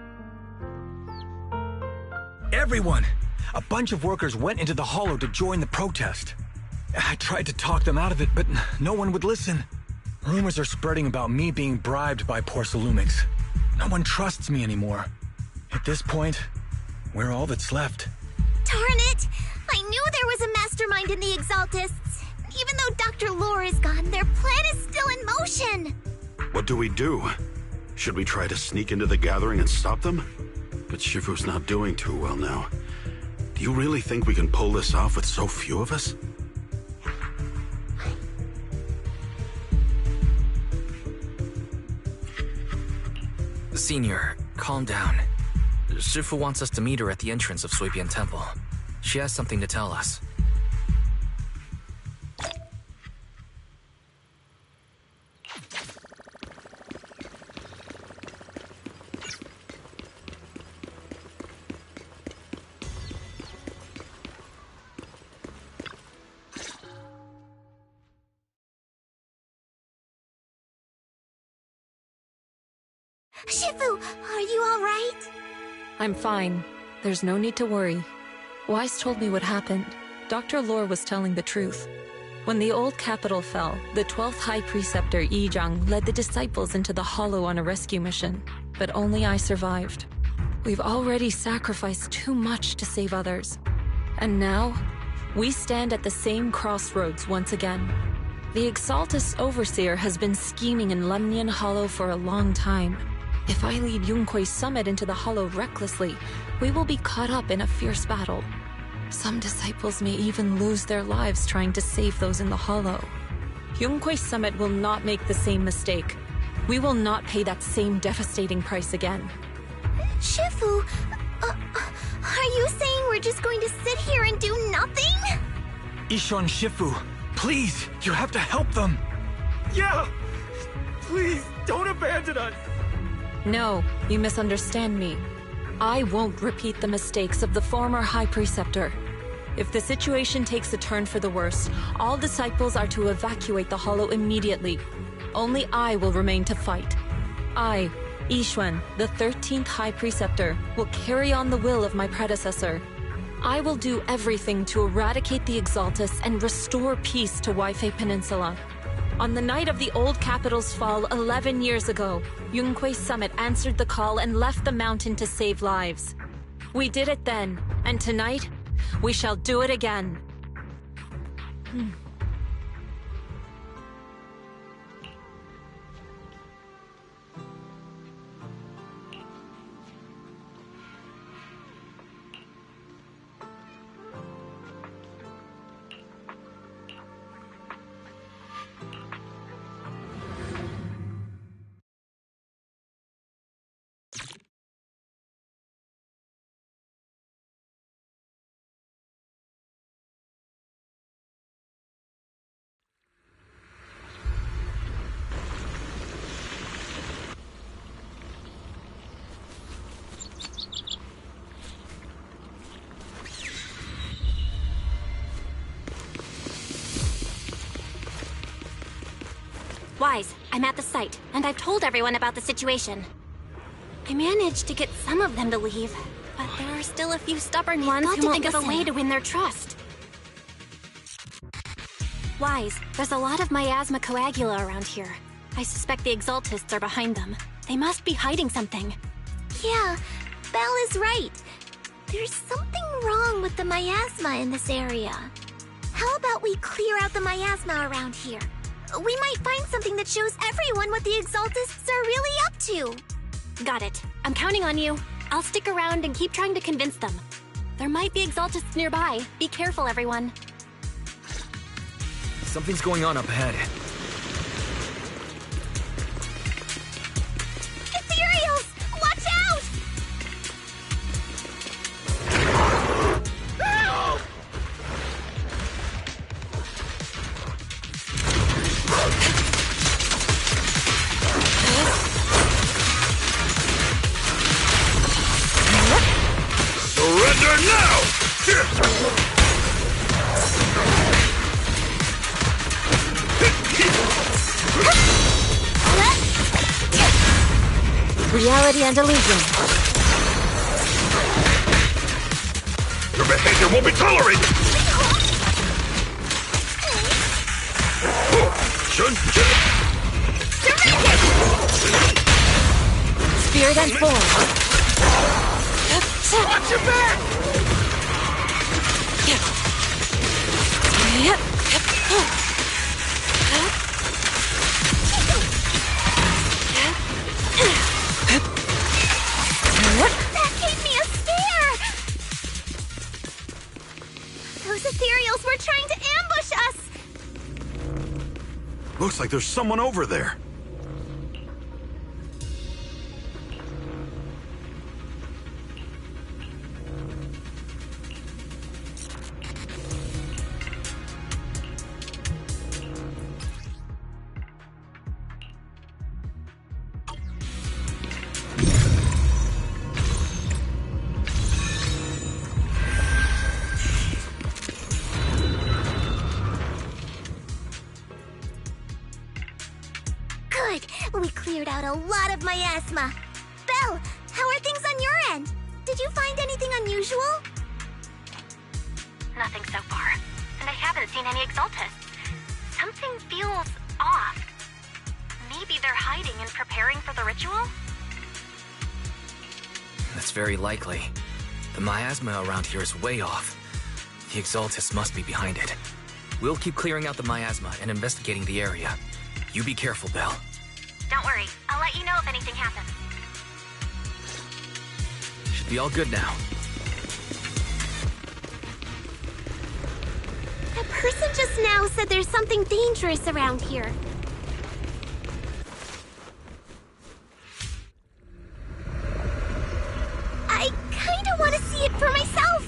Everyone! A bunch of workers went into the hollow to join the protest. I tried to talk them out of it, but no one would listen. Rumors are spreading about me being bribed by Porcelumix. No one trusts me anymore. At this point, we're all that's left. Darn it! I knew there was a mastermind in the Exaltists. Even though Dr. Lore is gone, their plan is still in motion. What do we do? Should we try to sneak into the gathering and stop them? But Shifu's not doing too well now. Do you really think we can pull this off with so few of us? Senior, calm down. Shifu wants us to meet her at the entrance of Suibian Temple. She has something to tell us. Shifu, are you alright? I'm fine. There's no need to worry. Wise told me what happened. Dr. Lore was telling the truth. When the old capital fell, the 12th High Preceptor Yi Zhang led the disciples into the Hollow on a rescue mission, but only I survived. We've already sacrificed too much to save others. And now, we stand at the same crossroads once again. The Exaltus Overseer has been scheming in Lemnian Hollow for a long time. If I lead Yunque's summit into the Hollow recklessly, we will be caught up in a fierce battle. Some disciples may even lose their lives trying to save those in the Hollow. Yunque's summit will not make the same mistake. We will not pay that same devastating price again. Shifu, are you saying we're just going to sit here and do nothing? Ishan, Shifu, please, you have to help them. Yeah! Please, don't abandon us! No, you misunderstand me. I won't repeat the mistakes of the former High Preceptor. If the situation takes a turn for the worse, all disciples are to evacuate the Hollow immediately. Only I will remain to fight. I, Yixuan, the 13th High Preceptor, will carry on the will of my predecessor. I will do everything to eradicate the Exaltus and restore peace to Waifei Peninsula. On the night of the old capital's fall 11 years ago, Yunque's summit answered the call and left the mountain to save lives. We did it then, and tonight, we shall do it again. Wise, I'm at the site, and I've told everyone about the situation. I managed to get some of them to leave, but there are still a few stubborn ones who won't think of a way to win their trust. Wise, there's a lot of miasma coagula around here. I suspect the Exaltists are behind them. They must be hiding something. Yeah, Belle is right. There's something wrong with the miasma in this area. How about we clear out the miasma around here? We might find something that shows everyone what the Exaltists are really up to. Got it. I'm counting on you. I'll stick around and keep trying to convince them. There might be Exaltists nearby. Be careful, everyone. Something's going on up ahead. Ethereals! Watch out! Surrender now! Reality and illusion. Your behavior won't be tolerated! Spirit and form. Watch your back! That gave me a scare! Those ethereals were trying to ambush us! Looks like there's someone over there. got a lot of miasma. Belle, how are things on your end? Did you find anything unusual? Nothing so far. And I haven't seen any Exaltists. Something feels off. Maybe they're hiding and preparing for the ritual? That's very likely. The miasma around here is way off. The Exaltists must be behind it. We'll keep clearing out the miasma and investigating the area. You be careful, Belle. Don't worry. I'll let you know if anything happens. Should be all good now. That person just now said there's something dangerous around here. I kinda want to see it for myself.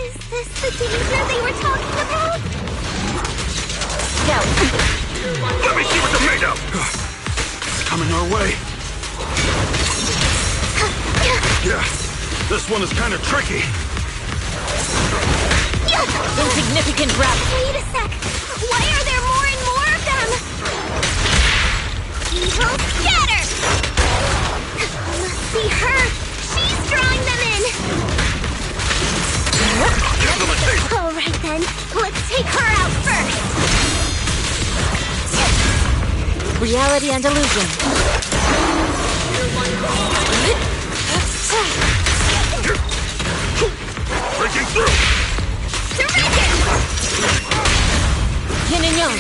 Is this the danger they were talking about? No. Let me see what they're made of! It's coming our way. Yeah, this one is kind of tricky. Insignificant grab. Wait a sec. Why are there more and more of them? Evil scatter! Must be her. She's drawing them in. Give them a taste. All right then. Let's take her out first. Reality and illusion. Breaking through! Yin and yang.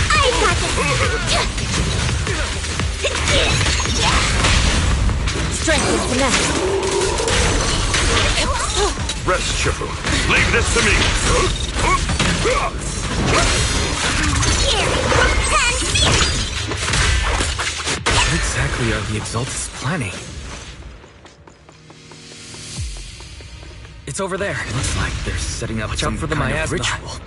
I got this. Strength and finesse. Rest, Shifu. Leave this to me. What exactly are the Exaltists planning? It's over there. Looks like they're setting up some for the kind of ritual.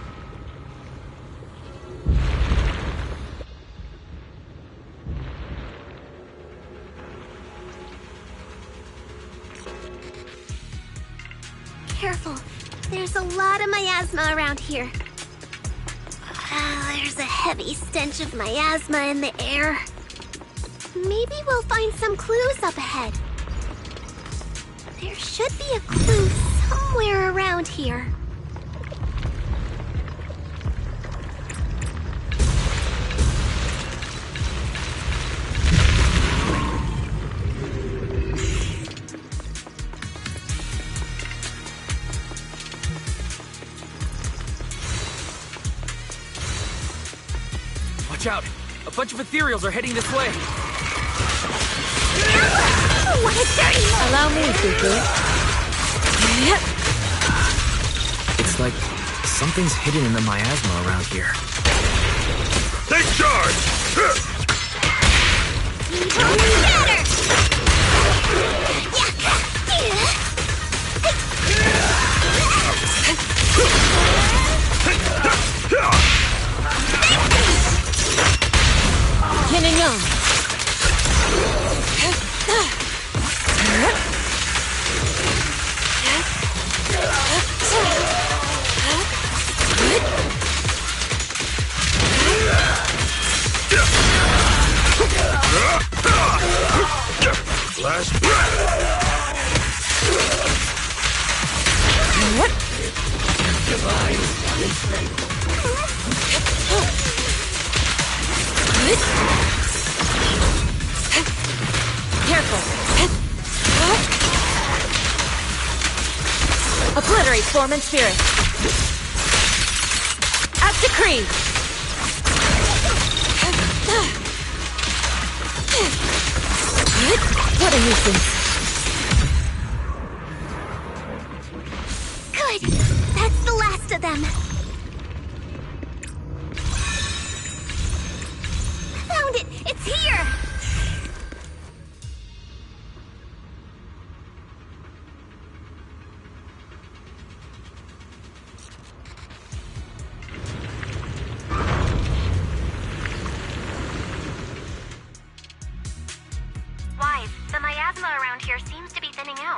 Careful. There's a lot of miasma around here. There's a heavy stench of miasma in the air. Maybe we'll find some clues up ahead. There should be a clue somewhere around here. Watch out! A bunch of ethereals are heading this way! What a dirty move! Allow me, Fufu. It's like something's hidden in the miasma around here. Take charge! Evil scatter! Yin and yang. Last breath! Divine punishment. Careful. Obliterate form and spirit. As decreed. What a nuisance. Good. That's the last of them. Found it. It's here.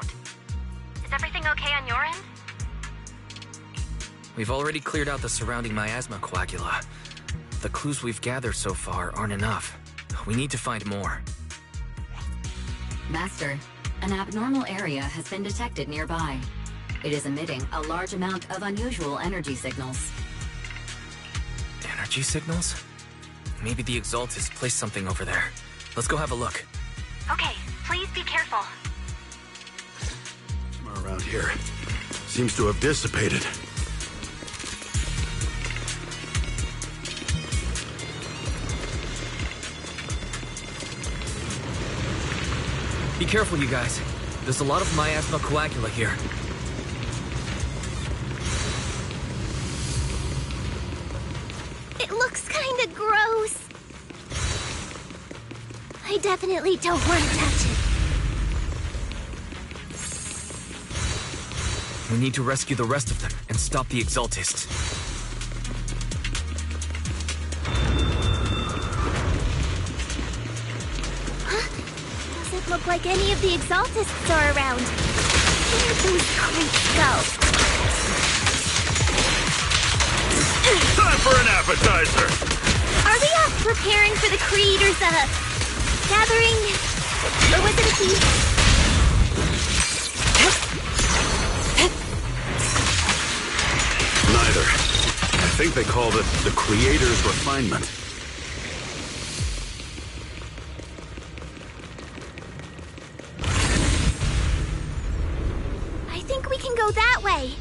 out. Is everything okay on your end? We've already cleared out the surrounding miasma coagula. The clues we've gathered so far aren't enough. We need to find more. Master, an abnormal area has been detected nearby. It is emitting a large amount of unusual energy signals. Energy signals? Maybe the Exaltist placed something over there. Let's go have a look. Okay, please be careful. Somewhere around here. Seems to have dissipated. Be careful, you guys. There's a lot of miasma coagula here. It looks kinda gross. I definitely don't want to touch it. We need to rescue the rest of them and stop the Exaltist. Doesn't look like any of the Exaltists are around. Where'd those creeps go? Time for an appetizer! Are we preparing for the Creator's, gathering? Or was it a feast? Neither. I think they called it the Creator's Refinement. I think we can go that way.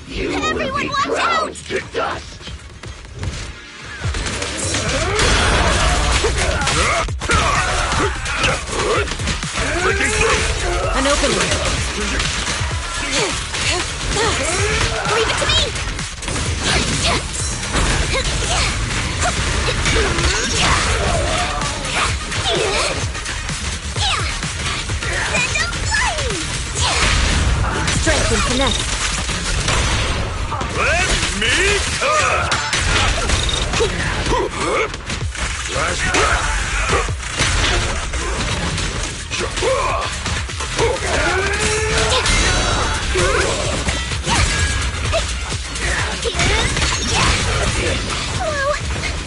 You Everyone, will be watch out! ground to dust. An opening. Leave it to me! Send them flying! Strength and finesse. Let me come! Whoa!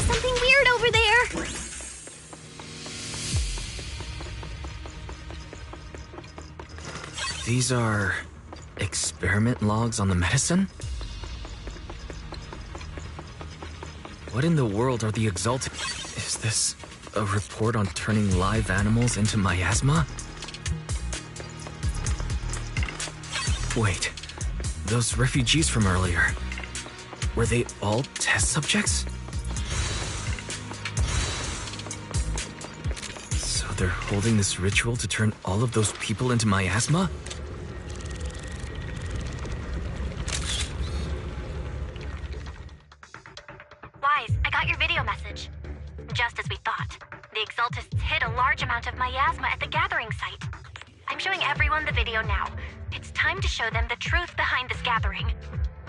Something weird over there! These are experiment logs on the medicine? What in the world are the Exalted? Is this a report on turning live animals into miasma? Wait, those refugees from earlier, were they all test subjects? So they're holding this ritual to turn all of those people into miasma? Wise, I got your video message. Just as we thought. The Exaltists hid a large amount of miasma at the gathering site. I'm showing everyone the video now. It's time to show them the truth behind this gathering.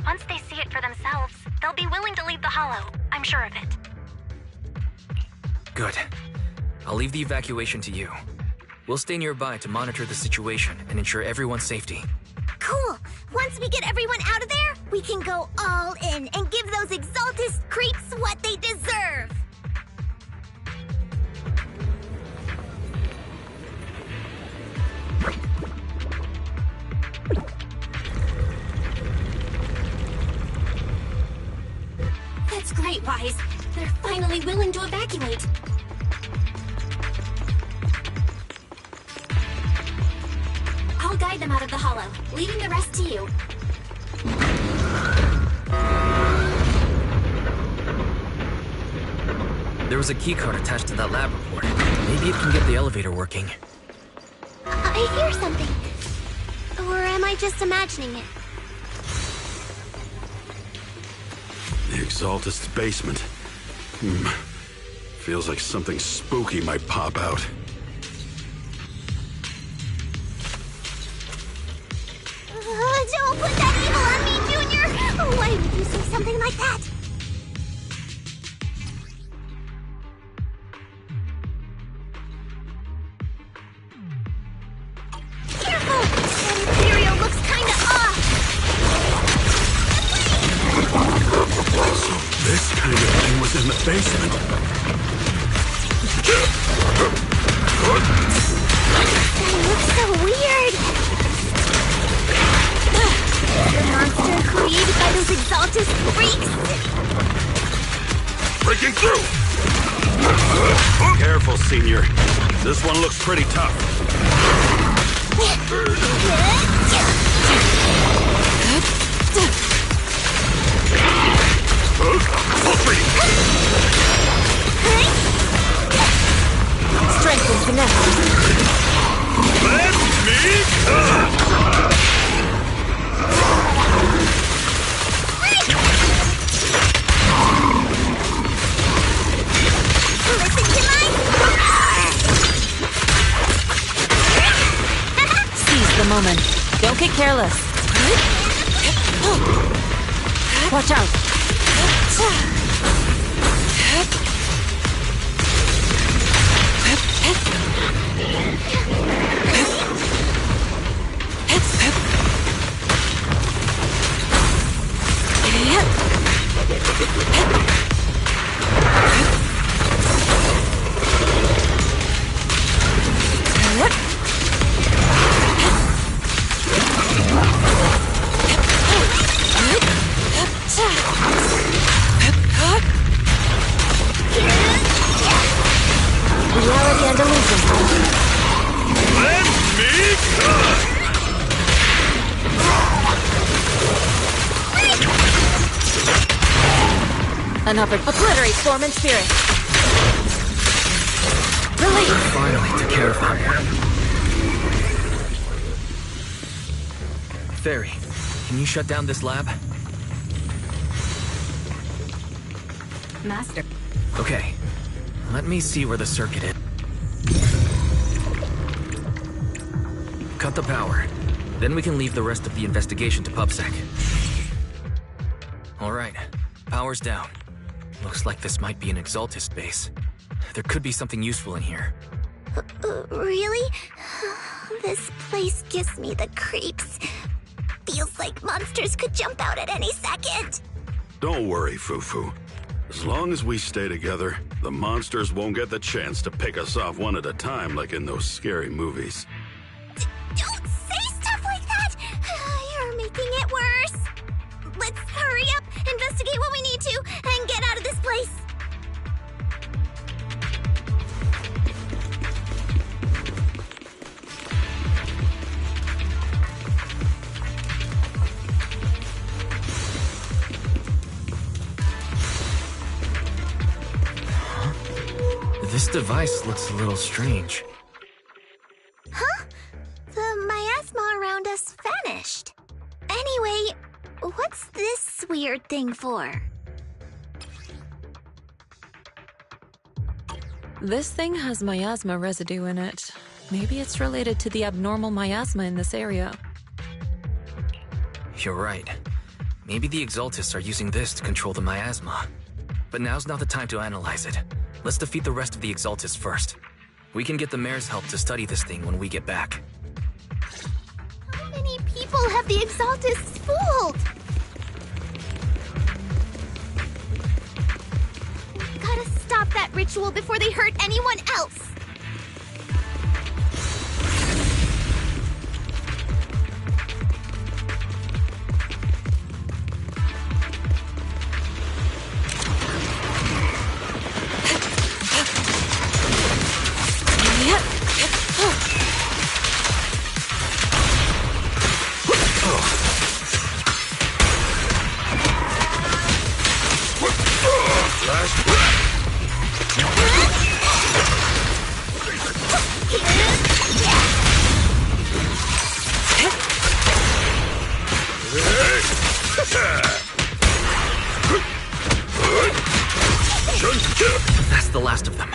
Once they see it for themselves, they'll be willing to leave the Hollow. I'm sure of it. Good. I'll leave the evacuation to you. We'll stay nearby to monitor the situation and ensure everyone's safety. Cool! Once we get everyone out of there, we can go all in and give those Exaltist creeps what they deserve! That's great, Wise. They're finally willing to evacuate. I'll guide them out of the Hollow, leaving the rest to you. There was a keycard attached to that lab report. Maybe it can get the elevator working. I hear something. Or am I just imagining it? The Exaltist's basement. Feels like something spooky might pop out. Don't put that evil on me, Junior! Why would you say something like that? basement. That looks so weird. The monster created by those Exaltus freaks. Breaking through! Careful, Senior. This one looks pretty tough. Strength and finesse. Let me come! Listen to my... Seize the moment. Don't get careless. Watch out. Reality and illusion. Let me come! Enough. Obliterate form and spirit. Release. Finally took care of him. Fairy, can you shut down this lab? Master. Okay. Let me see where the circuit is. Cut the power. Then we can leave the rest of the investigation to PubSec. Alright. Power's down. Looks like this might be an Exaltist base. There could be something useful in here. Really? This place gives me the creeps. Feels like monsters could jump out at any second. Don't worry, Fufu. As long as we stay together, the monsters won't get the chance to pick us off one at a time like in those scary movies. Don't say stuff like that! You're making it worse. Let's hurry up, investigate what we need to, and get out of this place. This device looks a little strange. Huh? The miasma around us vanished. Anyway, what's this weird thing for? This thing has miasma residue in it. Maybe it's related to the abnormal miasma in this area. You're right. Maybe the Exaltists are using this to control the miasma. But now's not the time to analyze it. Let's defeat the rest of the Exaltists first. We can get the mayor's help to study this thing when we get back. How many people have the Exaltists fooled? We gotta stop that ritual before they hurt anyone else. That's the last of them.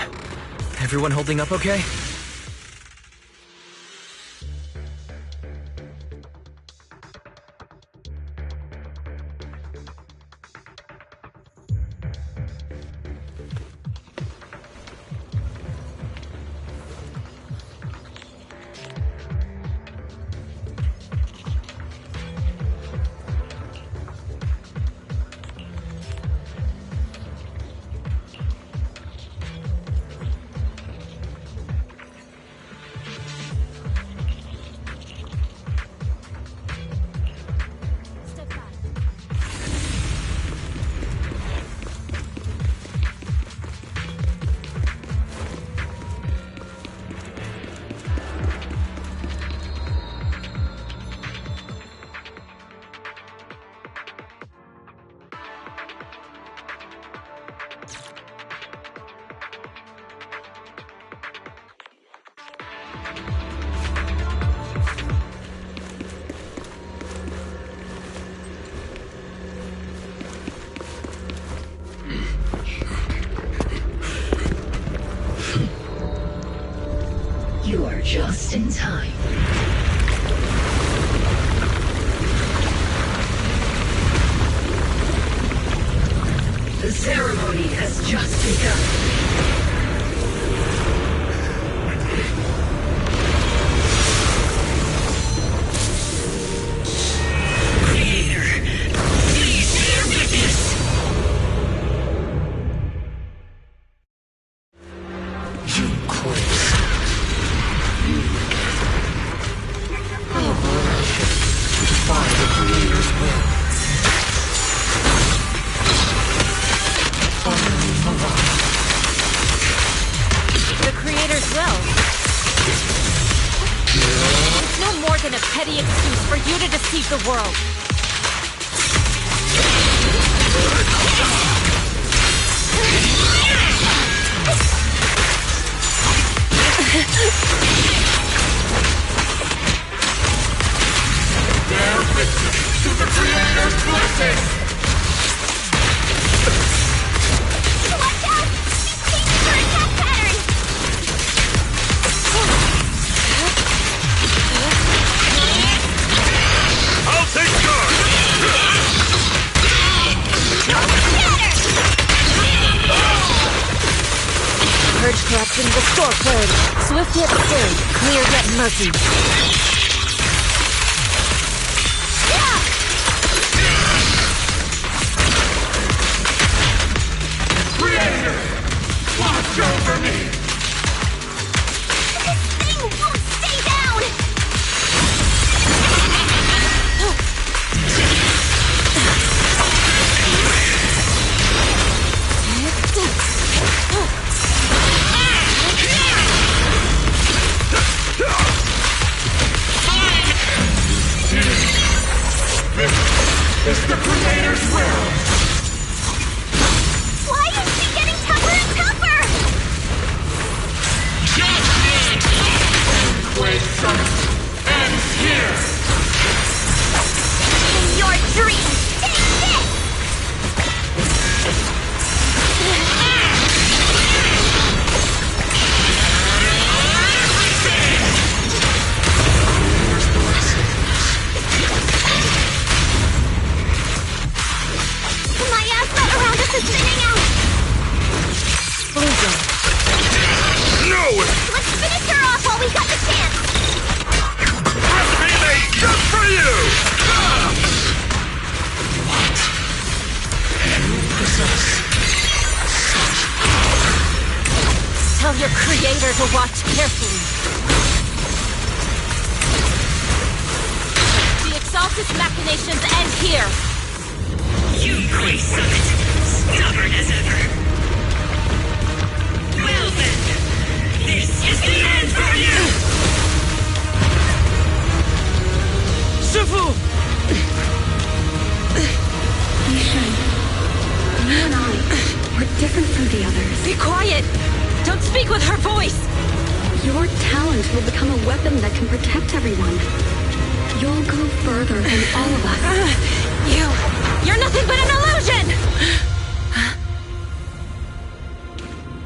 Everyone holding up okay?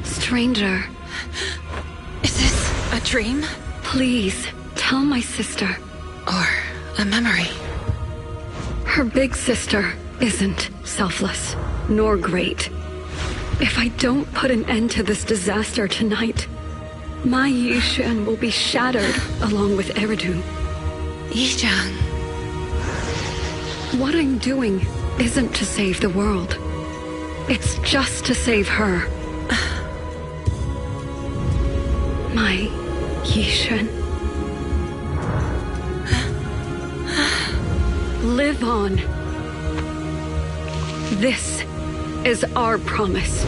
Stranger. Is this a dream? Please, tell my sister. Or a memory. Her big sister isn't selfless, nor great. If I don't put an end to this disaster tonight, my Yishan will be shattered along with Eridu. Yishan. What I'm doing isn't to save the world. It's just to save her. My Yishan. Live on. This is our promise.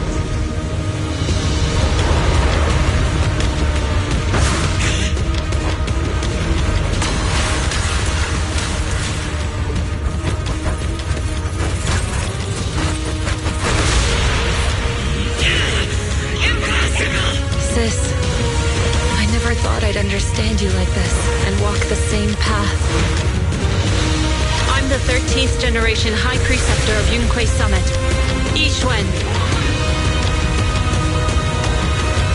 Sis, I never thought I'd understand you like this and walk the same path. I'm the 13th generation High Preceptor of Yunquei Summit, Yixuan.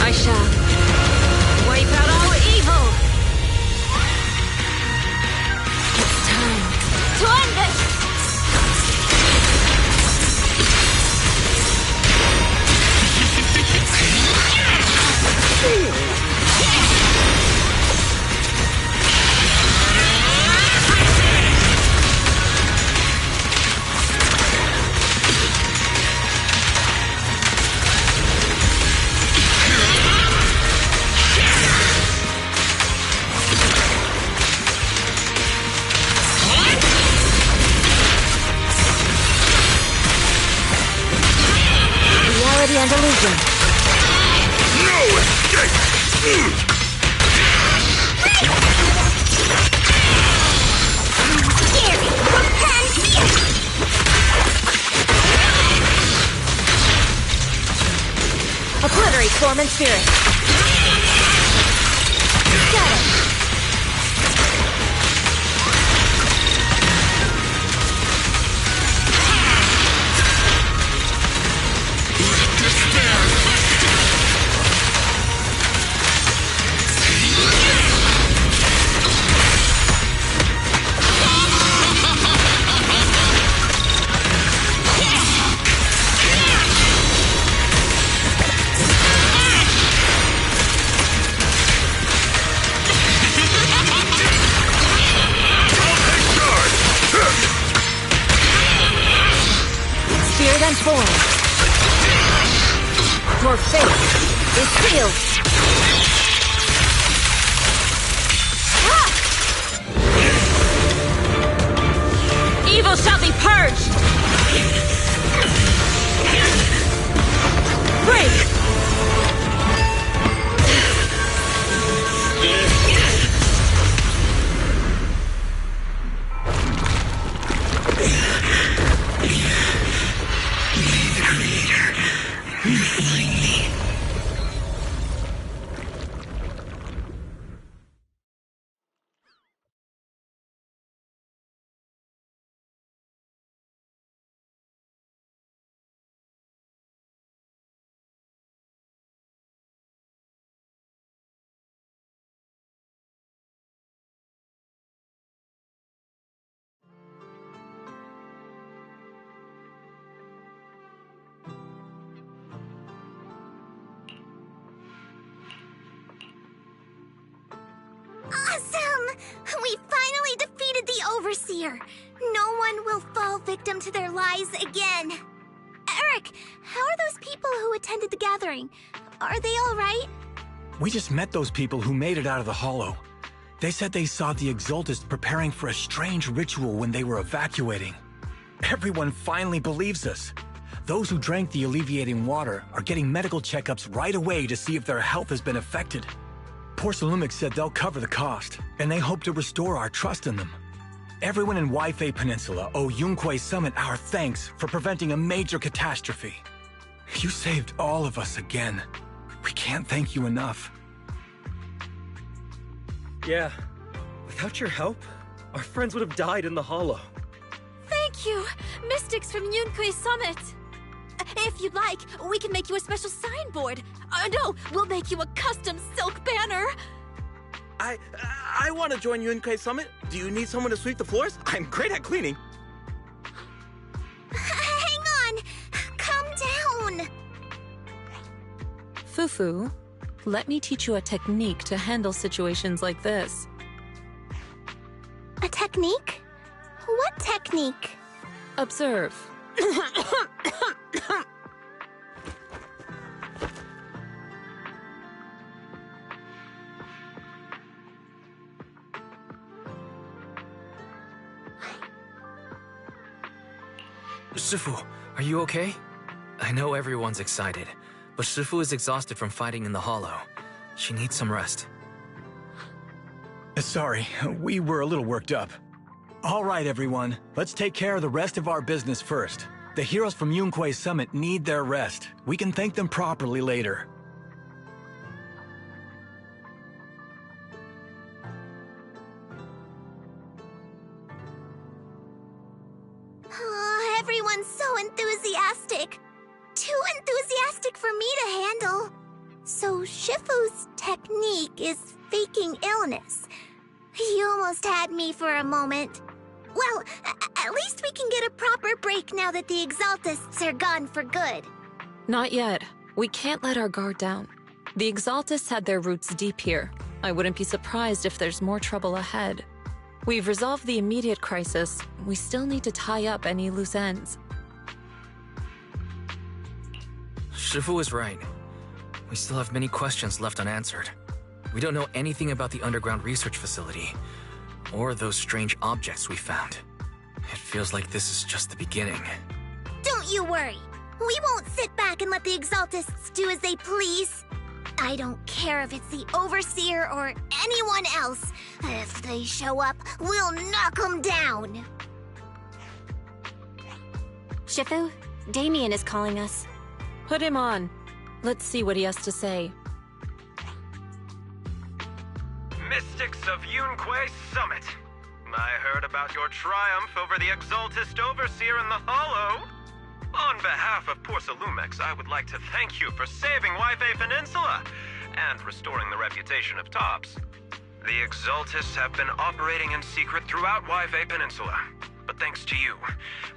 I shall wipe out all evil. It's time to end this! explosion. No escape! Obliterate form and spirit. Got it. Spirit and form. Your fate is sealed. Evil shall be purged! Break! Awesome! We finally defeated the Overseer. No one will fall victim to their lies again. Eric, how are those people who attended the gathering? Are they all right? We just met those people who made it out of the Hollow. They said they saw the Exaltists preparing for a strange ritual when they were evacuating. Everyone finally believes us. Those who drank the alleviating water are getting medical checkups right away to see if their health has been affected. Porcelumix said they'll cover the cost, and they hope to restore our trust in them. Everyone in Waifei Peninsula owe Yunquei Summit our thanks for preventing a major catastrophe. You saved all of us again. We can't thank you enough. Yeah. Without your help, our friends would have died in the Hollow. Thank you, Mystics from Yunquei Summit. If you'd like, we can make you a special signboard. No, we'll make you a custom silk banner. I want to join Yunquei Summit. Do you need someone to sweep the floors? I'm great at cleaning. Hang on! Calm down! Fufu, let me teach you a technique to handle situations like this. A technique? What technique? Observe. Shifu, are you okay? I know everyone's excited, but Shifu is exhausted from fighting in the Hollow. She needs some rest. Sorry, we were a little worked up. All right, everyone. Let's take care of the rest of our business first. The heroes from Yunquei Summit need their rest. We can thank them properly later. Oh, everyone's so enthusiastic. Too enthusiastic for me to handle. So Shifu's technique is faking illness. You almost had me for a moment. Well, at least we can get a proper break now that the Exaltists are gone for good. Not yet. We can't let our guard down. The Exaltists had their roots deep here. I wouldn't be surprised if there's more trouble ahead. We've resolved the immediate crisis. We still need to tie up any loose ends. Shifu is right. We still have many questions left unanswered. We don't know anything about the underground research facility, or those strange objects we found. It feels like this is just the beginning. Don't you worry. We won't sit back back and let the Exaltists do as they please. I don't care if it's the Overseer or anyone else. If they show up, we'll knock them down. Shifu, Damien is calling us. Put him on. Let's see what he has to say. Mystics of Yunquay Summit. I heard about your triumph over the Exaltist Overseer in the Hollow. On behalf of Porcelumex, I would like to thank you for saving Yunquay Peninsula and restoring the reputation of Tops. The Exaltists have been operating in secret throughout Yunquay Peninsula, but thanks to you,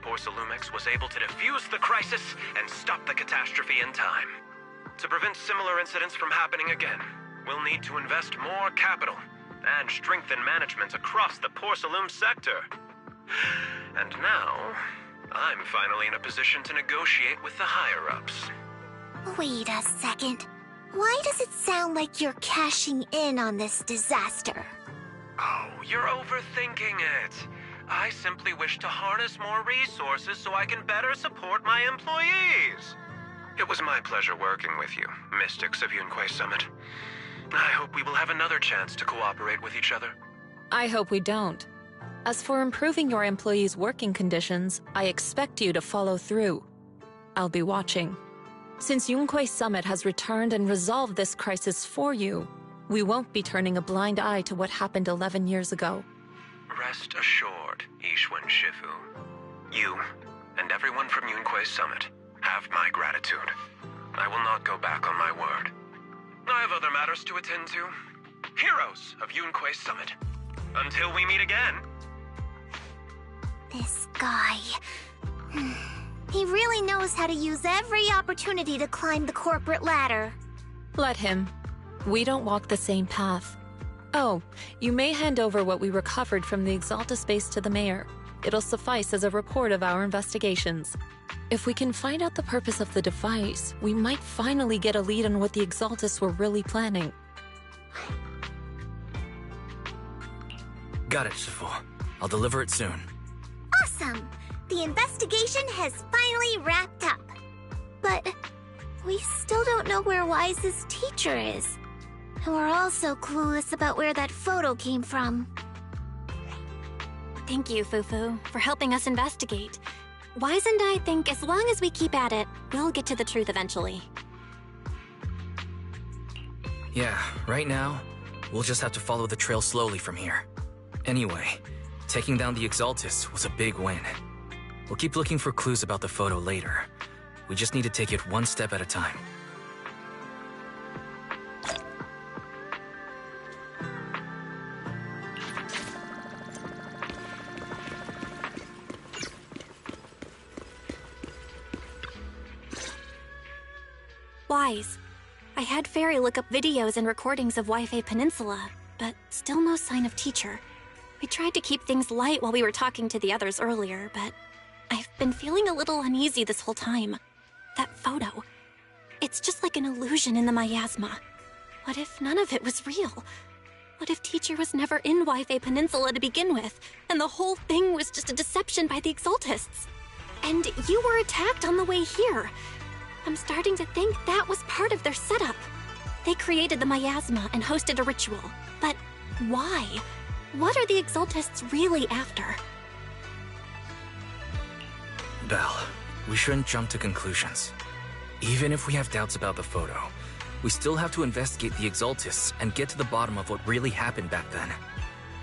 Porcelumex was able to defuse the crisis and stop the catastrophe in time. To prevent similar incidents from happening again, we'll need to invest more capital and strengthen management across the Porcelume sector. And now, I'm finally in a position to negotiate with the higher-ups. Wait a second. Why does it sound like you're cashing in on this disaster? Oh, you're overthinking it. I simply wish to harness more resources so I can better support my employees. It was my pleasure working with you, Mystics of Yunquay Summit. I hope we will have another chance to cooperate with each other. I hope we don't. As for improving your employees' working conditions, I expect you to follow through. I'll be watching. Since Yunquay Summit has returned and resolved this crisis for you, we won't be turning a blind eye to what happened 11 years ago. Rest assured, Ishwan Shifu. You, and everyone from Yunquay Summit, have my gratitude. I will not go back on my word. I have other matters to attend to. Heroes of Yunquay Summit. Until we meet again. This guy... He really knows how to use every opportunity to climb the corporate ladder. Let him. We don't walk the same path. Oh, you may hand over what we recovered from the Exalta space to the mayor. It'll suffice as a report of our investigations. If we can find out the purpose of the device, we might finally get a lead on what the Exaltists were really planning. Got it, Shifu. I'll deliver it soon. Awesome! The investigation has finally wrapped up. But we still don't know where Wise's teacher is. And we're also clueless about where that photo came from. Thank you, Fufu, for helping us investigate. Wise and I think as long as we keep at it, we'll get to the truth eventually. Yeah, right now, we'll just have to follow the trail slowly from here. Anyway, taking down the Exaltists was a big win. We'll keep looking for clues about the photo later. We just need to take it one step at a time. Wise. I had Fairy look up videos and recordings of Yunquay Peninsula, but still no sign of teacher. We tried to keep things light while we were talking to the others earlier, but I've been feeling a little uneasy this whole time. That photo. It's just like an illusion in the miasma. What if none of it was real? What if teacher was never in Yunquay Peninsula to begin with, and the whole thing was just a deception by the Exaltists? And you were attacked on the way here. I'm starting to think that was part of their setup. They created the miasma and hosted a ritual. But why? What are the Exaltists really after? Belle, we shouldn't jump to conclusions. Even if we have doubts about the photo, we still have to investigate the Exaltists and get to the bottom of what really happened back then.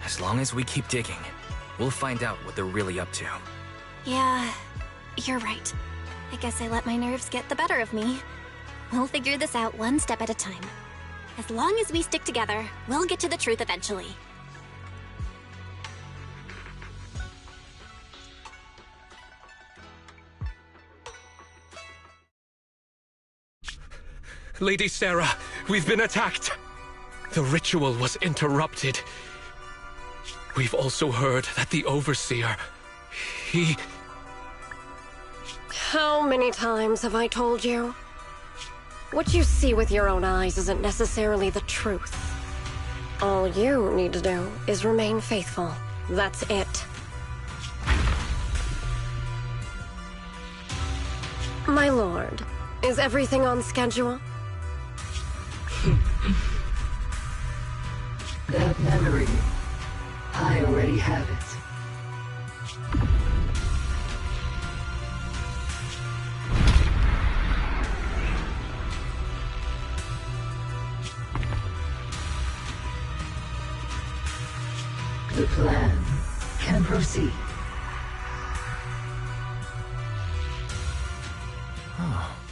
As long as we keep digging, we'll find out what they're really up to. Yeah, you're right. I guess I let my nerves get the better of me. We'll figure this out one step at a time. As long as we stick together, we'll get to the truth eventually. Lady Sarah, we've been attacked. The ritual was interrupted. We've also heard that the Overseer, he... How many times have I told you? What you see with your own eyes isn't necessarily the truth. All you need to do is remain faithful. That's it. My lord, Is everything on schedule? That memory, I already have it. The plan can proceed. Oh.